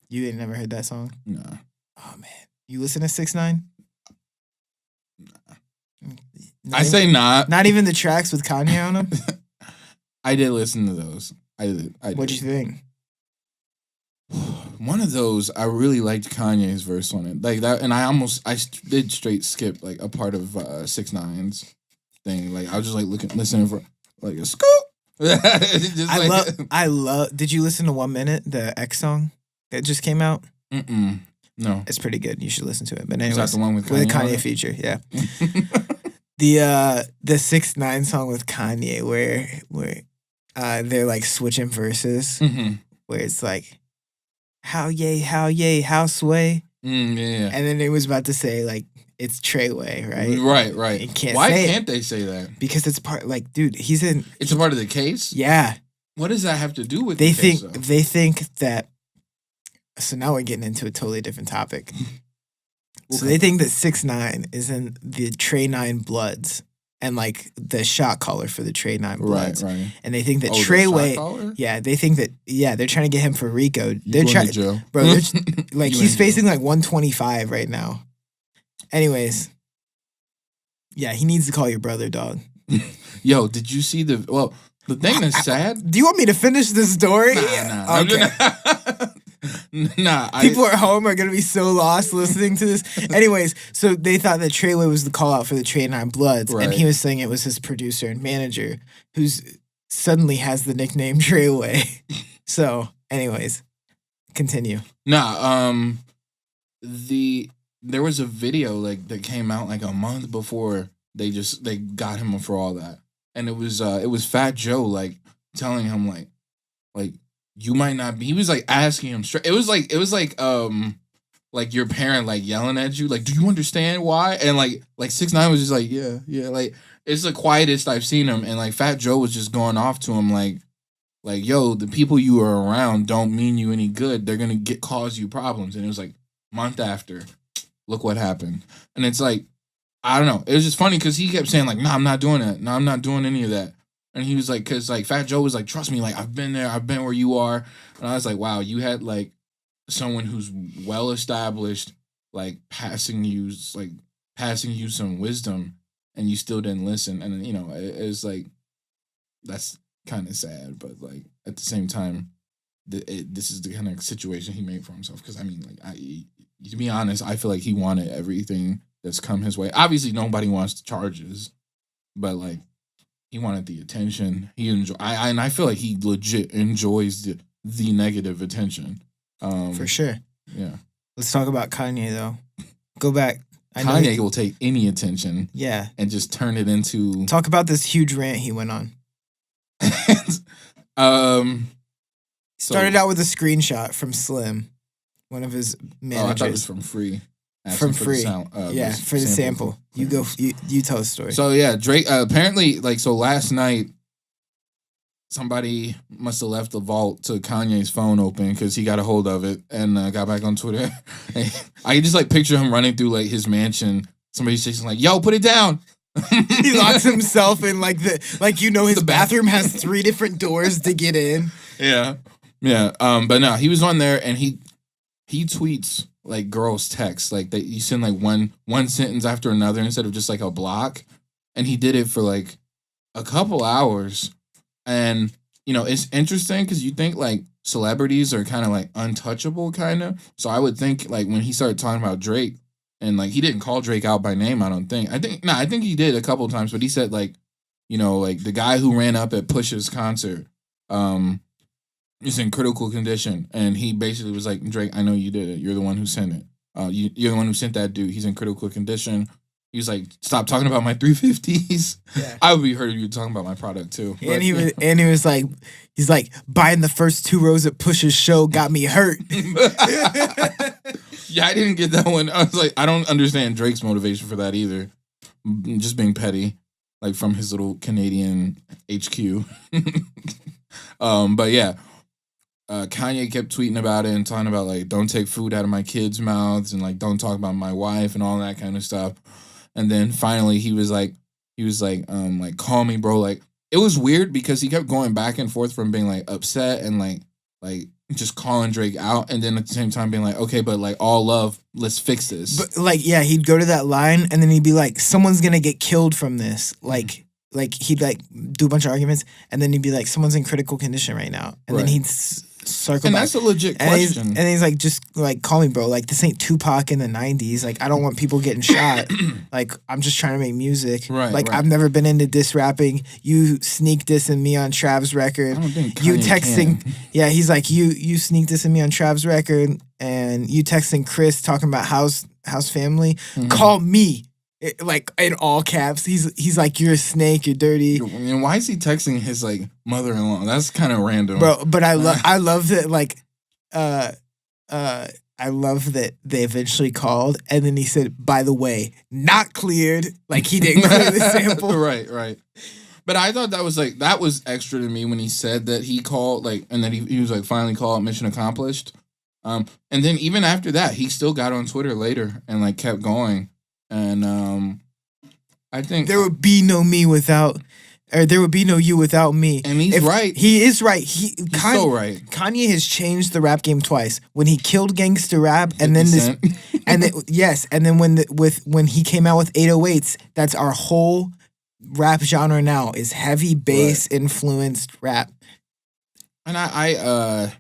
You ain't never heard that song? Nah. Oh man, you listen to 6ix9ine? I say not. Not even the tracks with Kanye on them. I did listen to those. I did. What'd you think? One of those, I really liked Kanye's verse on it, like that, and I did straight skip like a part of 6ix9ine's thing. Like I was just like listening for like a scoop. I love. Did you listen to 1 Minute, the X song that just came out? No, it's pretty good. You should listen to it. But anyways, is that the one with Kanye? With a Kanye feature, yeah. The 6ix9ine song with Kanye, where they're like switching verses, where it's like, how yay, how sway, yeah. And then it was about to say like it's Treyway, right? Right. Why can't they say that? Because it's part like, dude, it's a part of the case. Yeah. What does that have to do with? They think that. So now we're getting into a totally different topic. So they think that 6ix9ine is in the Trey 9 Bloods and like the shot caller for the Trey 9 Bloods. Right. And they think that Treyway, they think that they're trying to get him for RICO. They're trying to jail. Bro, like he's facing like 125 right now. Anyways, yeah, he needs to call your brother, dog. Yo, did you see the thing that's sad? Do you want me to finish the story? Nah. Okay. People at home are gonna be so lost listening to this. Anyways, so they thought that Treyway was the call out for the Trey 9 Bloods, and he was saying it was his producer and manager who's suddenly has the nickname Treyway. So, anyways, continue. There was a video like that came out like a month before they got him for all that, and it was Fat Joe like telling him like you might not be. He was like asking him straight. It was like your parent like yelling at you like, do you understand why? And like 6ix9ine was just like yeah like it's the quietest I've seen him, and like Fat Joe was just going off to him like yo, the people you are around don't mean you any good. They're gonna cause you problems. And it was like month after, look what happened. And it's like, I don't know. It was just funny because he kept saying like, no, I'm not doing that. No, I'm not doing any of that. And he was like, because like Fat Joe was like, trust me, like I've been there, I've been where you are. And I was like, wow, you had like someone who's well established, like passing you some wisdom, and you still didn't listen. And it was like, that's kind of sad, but like at the same time, this is the kind of situation he made for himself. Because I mean, like to be honest, I feel like he wanted everything that's come his way. Obviously, nobody wants the charges, but like. He wanted the attention. And I feel like he legit enjoys the negative attention. For sure. Yeah. Let's talk about Kanye though. Go back. Kanye will take any attention. Yeah. And just turn it into. Talk about this huge rant he went on. Started out with a screenshot from Slim, one of his managers. Oh, I thought it was from Free. From Free, for the sample. You tell the story. So yeah, Drake apparently last night somebody must have left the vault to Kanye's phone open because he got a hold of it and got back on Twitter. I just like picture him running through like his mansion. Somebody's just like, "Yo, put it down." He locks himself in his bathroom has 3 different doors to get in. Yeah. But no, he was on there and he tweets like girls' texts, like that you send like one sentence after another instead of just like a block, and he did it for like a couple hours. And it's interesting because you think like celebrities are kind of like untouchable, kind of. So I would think like when he started talking about Drake, and like he didn't call Drake out by name, I don't think. I think he did a couple of times, but he said like like the guy who ran up at Push's concert, is in critical condition, and he basically was like, Drake, I know you did it. You're the one who sent it. You're the one who sent that dude. He's in critical condition. He was like, stop talking about my 350s. Yeah. I would be hurt if you were talking about my product too. And he was like, he's like, buying the first 2 rows at Push's show got me hurt. Yeah, I didn't get that one. I was like, I don't understand Drake's motivation for that either. Just being petty, like from his little Canadian HQ. But yeah. Kanye kept tweeting about it and talking about like, don't take food out of my kids' mouths and like, don't talk about my wife and all that kind of stuff. And then finally he was like, call me, bro. Like, it was weird because he kept going back and forth from being like upset and like just calling Drake out, and then at the same time being like, okay, but like all love, let's fix this. But like, yeah, he'd go to that line and then he'd be like, someone's gonna get killed from this. Like he'd like do a bunch of arguments and then he'd be like, someone's in critical condition right now, and then he'd circle and back. That's a legit and question. And he's like, just like, call me, bro. Like, this ain't Tupac in the 90s. Like, I don't want people getting shot. Like, I'm just trying to make music. Like, I've never been into diss rapping. You sneak dissing me on Trav's record. I don't think Kanye you texting. can. Yeah, he's like, you sneak dissing me on Trav's record, and you texting Chris talking about house family. Call me. Like, in all caps, he's like, you're a snake, you're dirty. And why is he texting his like mother-in-law? That's kind of random, bro. But I love that. Like, I love that they eventually called, and then he said, "By the way, not cleared." Like, he didn't clear the sample. Right. But I thought that was extra to me when he said that he called, like, and then he was like, finally called, mission accomplished. And then even after that, he still got on Twitter later and like kept going. And I think there would be no me without, or there would be no you without me. And he's right. He is right. He's so right. Kanye has changed the rap game twice. When he killed gangster rap, and then this, and then and then when he came out with 808s, that's our whole rap genre now is heavy bass influenced rap. And I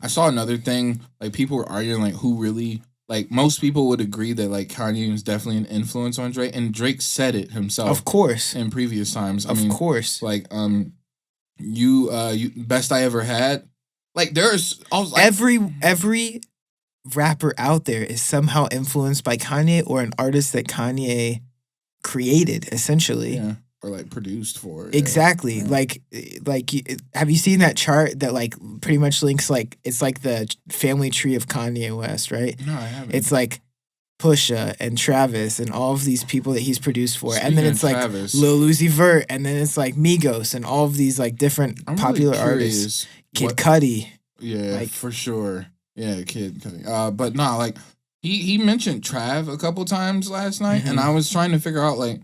saw another thing, like people were arguing like who really. Like, most people would agree that, like, Kanye was definitely an influence on Drake. And Drake said it himself. Of course. In previous times. Of course. Like, you best I ever had. Like, there's... I was like, every rapper out there is somehow influenced by Kanye or an artist that Kanye created, essentially. Yeah. Or, like, produced for. Exactly. Yeah. Like, have you seen that chart that, like, pretty much links, like, it's like the family tree of Kanye West, right? No, I haven't. It's like Pusha and Travis and all of these people that he's produced for. And then it's like Lil Uzi Vert, and then it's like Migos and all of these, like, different popular artists. Kid Cudi. Yeah, like, for sure. Yeah, Kid Cudi. But no, like, he mentioned Trav a couple times last night, and I was trying to figure out, like,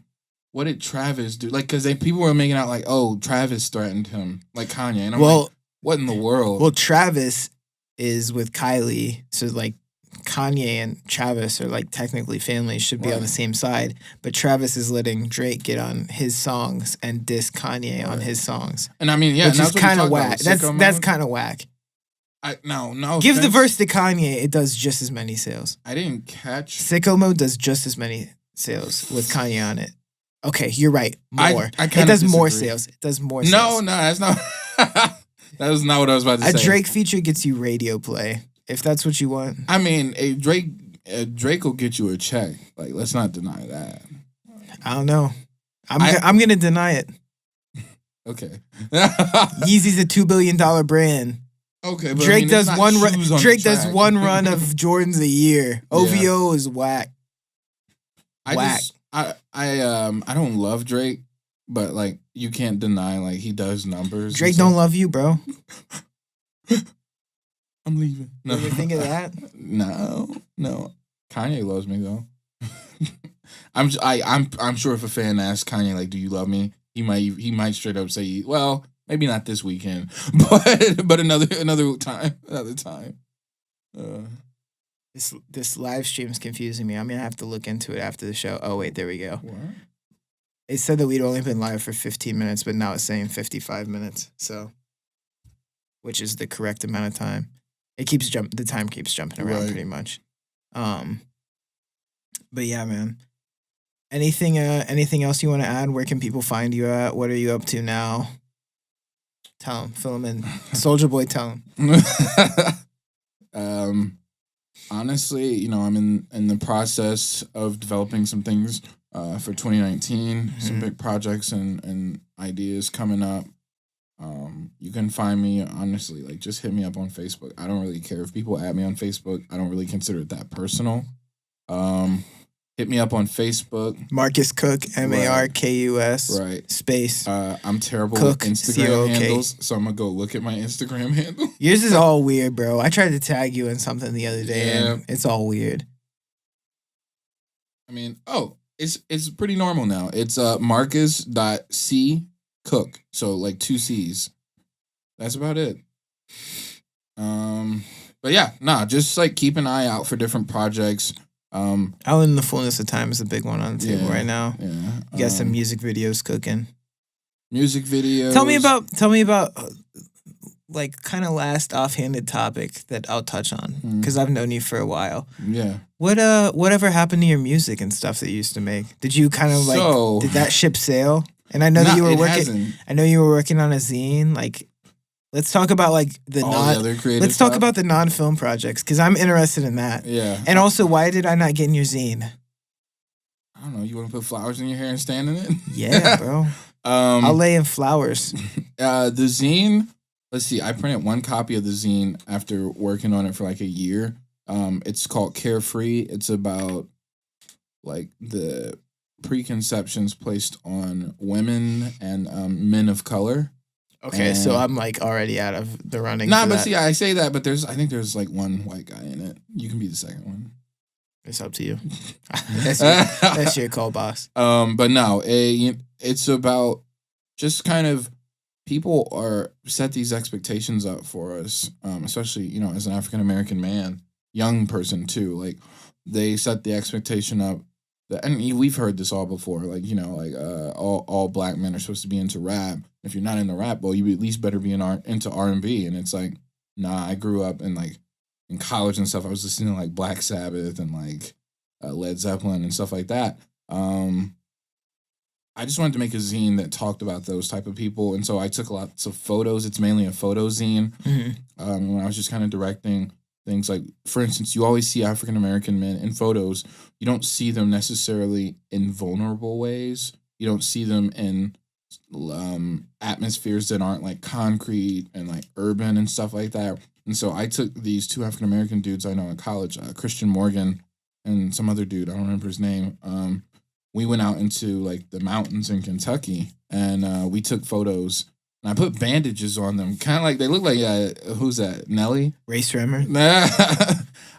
what did Travis do? Like, because people were making out like, oh, Travis threatened him, like Kanye. And I'm like, what in the world? Well, Travis is with Kylie, so like Kanye and Travis are like technically family, should be on the same side. But Travis is letting Drake get on his songs and diss Kanye on his songs. And I mean, yeah, which is kind of whack. That's kind of whack. No. Give the verse to Kanye; it does just as many sales. I didn't catch. Sicko Mode does just as many sales with Kanye on it. Okay, you're right. More. I it does disagree. more sales. It does more sales. No, that's not. That was not what I was about to say. A Drake feature gets you radio play, if that's what you want. I mean, Drake will get you a check. Like, let's not deny that. I don't know. I'm gonna deny it. Okay. Yeezy's a $2 billion brand. Okay, but Drake does one run. Drake does one run of of Jordans a year. OVO is whack. I don't love Drake, but like you can't deny like he does numbers. Drake don't love you, bro. I'm leaving. No. Did you think of that? No. Kanye loves me though. I'm sure if a fan asks Kanye like, "Do you love me?" He might straight up say, "Well, maybe not this weekend, but another time." This live stream is confusing me. I'm gonna have to look into it after the show. Oh wait, there we go. What? It said that we'd only been live for 15 minutes, but now it's saying 55 minutes. So, which is the correct amount of time. It keeps the time keeps jumping around pretty much. But yeah, man. Anything else you want to add? Where can people find you at? What are you up to now? Tell them, fill them in. Soulja Boy, tell them. Honestly, I'm in the process of developing some things for 2019, some big projects and ideas coming up. You can find me, honestly, like just hit me up on Facebook. I don't really care if people add me on Facebook. I don't really consider it that personal. Hit me up on Facebook. Markus Cook, Markus. Right. Space. I'm terrible Cook, with Instagram handles, so I'm going to go look at my Instagram handle. Yours is all weird, bro. I tried to tag you in something the other day, and it's all weird. I mean, it's pretty normal now. It's Markus.c Cook. So like 2 C's. That's about it. But yeah, just like keep an eye out for different projects. Out in the Fullness of Time is a big one on the table right now. Yeah. You got some music videos cooking. Music videos. Tell me about like kind of last offhanded topic that I'll touch on because I've known you for a while. Yeah. Whatever happened to your music and stuff that you used to make? Did you kind of like did that ship sail? And I know that you were working. Hasn't. I know you were working on a zine. Like, let's talk about like let's talk about the non-film projects because I'm interested in that. Yeah. And also, why did I not get in your zine? I don't know. You want to put flowers in your hair and stand in it? Yeah, bro. I'll lay in flowers. The zine. Let's see. I printed 1 copy of the zine after working on it for like a year. It's called Carefree. It's about like the preconceptions placed on women and men of color. Okay, so I'm like already out of the running. See, I say that, but I think there's like 1 white guy in it. You can be the second one. It's up to you. That's your call, boss. But no, it's about just kind of people are set these expectations up for us, especially, as an African American man, young person too. Like they set the expectation up that, and we've heard this all before. Like all black men are supposed to be into rap. If you're not into rap, well, you at least better be into R&B. And it's like, nah. I grew up in college and stuff. I was listening to like Black Sabbath and like Led Zeppelin and stuff like that. I just wanted to make a zine that talked about those type of people. And so I took lots of photos. It's mainly a photo zine. When I was just kind of directing things like, for instance, you always see African-American men in photos. You don't see them necessarily in vulnerable ways. You don't see them in atmospheres that aren't like concrete and like urban and stuff like that. And so I took these 2 African-American dudes I know in college, Christian Morgan and some other dude, I don't remember his name. We went out into like the mountains in Kentucky and we took photos and I put bandages on them. Kind of like, they look like, who's that? Nelly? Race Remmer?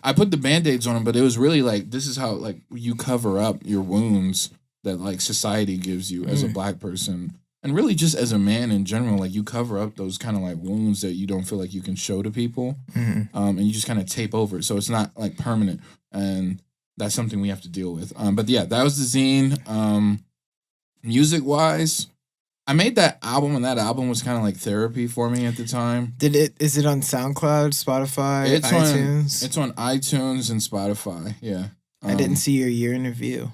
I put the Band-Aids on them, but it was really like, this is how like you cover up your wounds that like society gives you as a black person. And really just as a man in general, like you cover up those kind of like wounds that you don't feel like you can show to people. And you just kind of tape over it. So it's not like permanent. And that's something we have to deal with. But yeah, that was the zine. Music wise, I made that album and that album was kind of like therapy for me at the time. Is it on SoundCloud, Spotify, iTunes? It's on iTunes and Spotify. Yeah. I didn't see your year in review.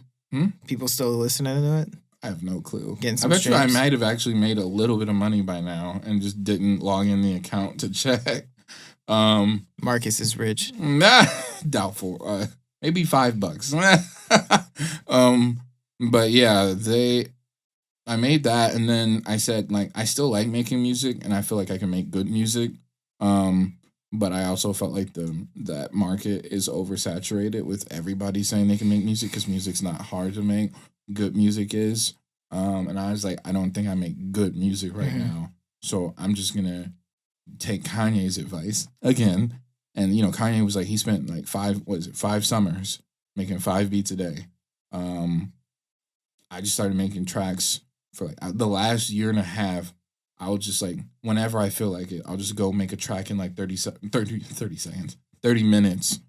People still listening to it? I have no clue. I bet you I might have actually made a little bit of money by now and just didn't log in the account to check. Marcus is rich. Doubtful. Maybe $5. But yeah, I made that and then I said like I still like making music and I feel like I can make good music. But I also felt like that market is oversaturated with everybody saying they can make music because music's not hard to make. Good music is. And I was like, I don't think I make good music right now. So I'm just going to take Kanye's advice again. And, Kanye was like, he spent like 5 summers making 5 beats a day. I just started making tracks for like the last year and a half. I'll just like, whenever I feel like it, I'll just go make a track in like 30 minutes,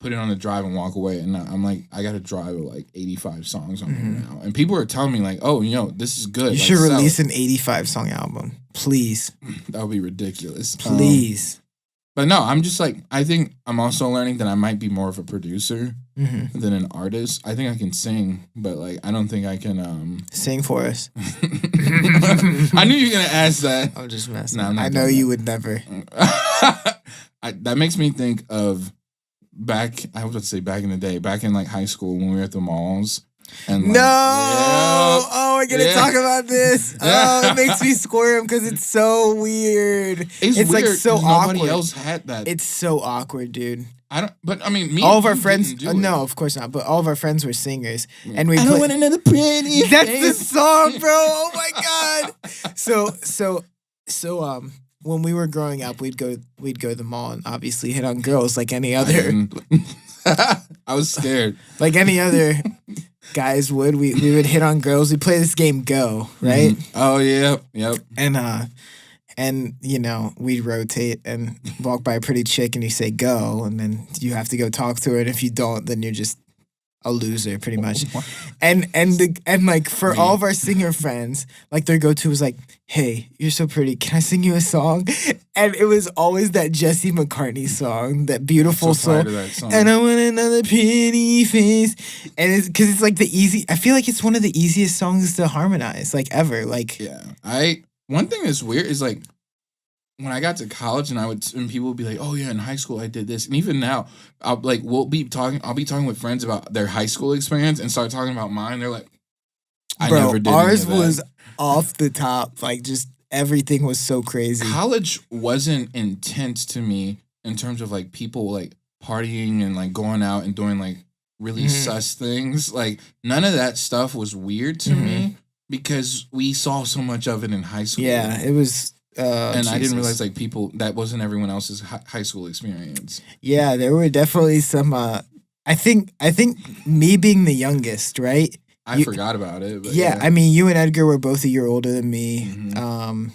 put it on the drive and walk away. And I'm like, I got a drive with like 85 songs on it now. And people are telling me like, oh, this is good. You should release an 85 song album. Please. That would be ridiculous. Please. But no, I'm just like, I think I'm also learning that I might be more of a producer than an artist. I think I can sing, but like, I don't think I can... Sing for us. I knew you were going to ask that. I'm just messing. No, I know you would never. That makes me think of back in the day, back in like high school when we were at the malls. And like, I gotta talk about this. It makes me squirm because it's so weird. It's weird, like so awkward. Nobody else had that. It's so awkward, dude. All of our friends. No, of course not. But all of our friends were singers, and we. I don't want another pretty. That's the song, bro. Oh my god. So when we were growing up, we'd go to the mall and obviously hit on girls like any other. I was scared. Like any other guys would. We would hit on girls. We play this game Go, right? Oh yeah, yep. And you know, we'd rotate and walk by a pretty chick and you say go, and then you have to go talk to her, and if you don't, then you're just a loser, pretty much. And like for all of our singer friends, like their go-to was like, "Hey, you're so pretty. Can I sing you a song?" And it was always that Jesse McCartney song, that beautiful song. And I want another pretty face. And it's because it's like I feel like it's one of the easiest songs to harmonize, like ever. Like, yeah, one thing that's weird is like, when I got to college and people would be like, "Oh yeah, in high school I did this," and even now, I'll be talking with friends about their high school experience and start talking about mine. They're like, "I never did." Ours was off the top, like just everything was so crazy. College wasn't intense to me in terms of like people like partying and like going out and doing like really sus things. Like none of that stuff was weird to me because we saw so much of it in high school. Yeah, it was. And I didn't realize like that wasn't everyone else's high school experience. Yeah, there were definitely some. I think me being the youngest, right? I forgot about it. But yeah, I mean, you and Edgar were both a year older than me. I'm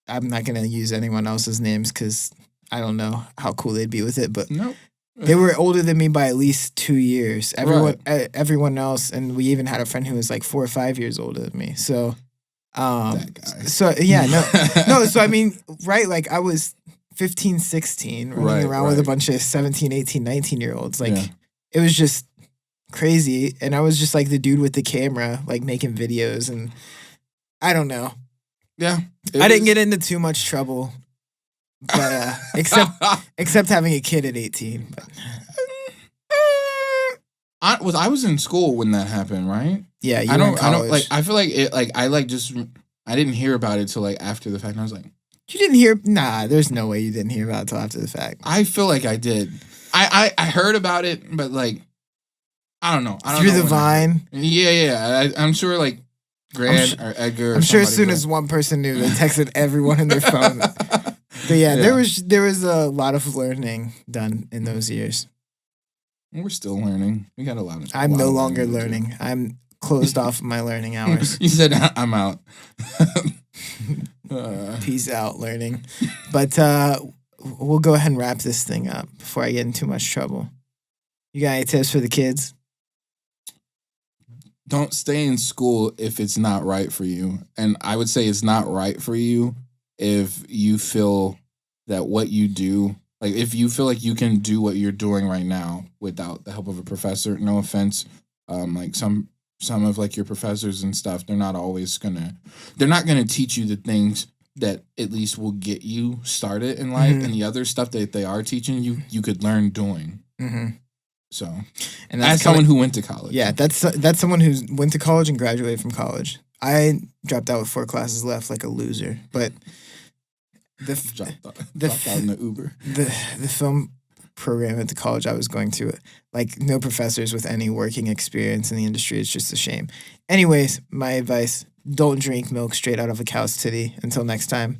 not gonna use anyone else's names because I don't know how cool they'd be with it, but nope. They were older than me by at least 2 years. Everyone else, and we even had a friend who was like 4 or 5 years older than me. So. That guy. So yeah, no. So I mean, right? Like I was 15, 16, running around with a bunch of 17, 18, 19-year-olds. Like it was just crazy, and I was just like the dude with the camera, like making videos, and I don't know. Yeah, I didn't get into too much trouble, but except having a kid at 18. But. I was in school when that happened, right? Yeah, I don't like. I feel like it. Like I didn't hear about it till like after the fact. And I was like, you didn't hear? Nah, there's no way you didn't hear about it till after the fact. I feel like I did. I heard about it, but like, I don't know. Through the Vine. Yeah. I'm sure like Grant or Edgar. I'm sure as soon as one person knew, they texted everyone in their phone. But yeah, there was a lot of learning done in those years. We're still learning. We got a lot of. I'm no longer learning. I'm closed off of my learning hours. You said I'm out. Peace out, learning. But we'll go ahead and wrap this thing up before I get in too much trouble. You got any tips for the kids? Don't stay in school if it's not right for you. And I would say it's not right for you if you feel that what you do. Like, if you feel like you can do what you're doing right now without the help of a professor, no offense, like some of like your professors and stuff, they're not gonna teach you the things that at least will get you started in life, and the other stuff that they are teaching you, you could learn doing. So, and that's someone who went to college. Yeah, that's someone who went to college and graduated from college. I dropped out with 4 classes left, like a loser, but. Dropped out in the Uber. The film program at the college I was going to, like no professors with any working experience in the industry. It's just a shame. Anyways, my advice: don't drink milk straight out of a cow's titty. Until next time.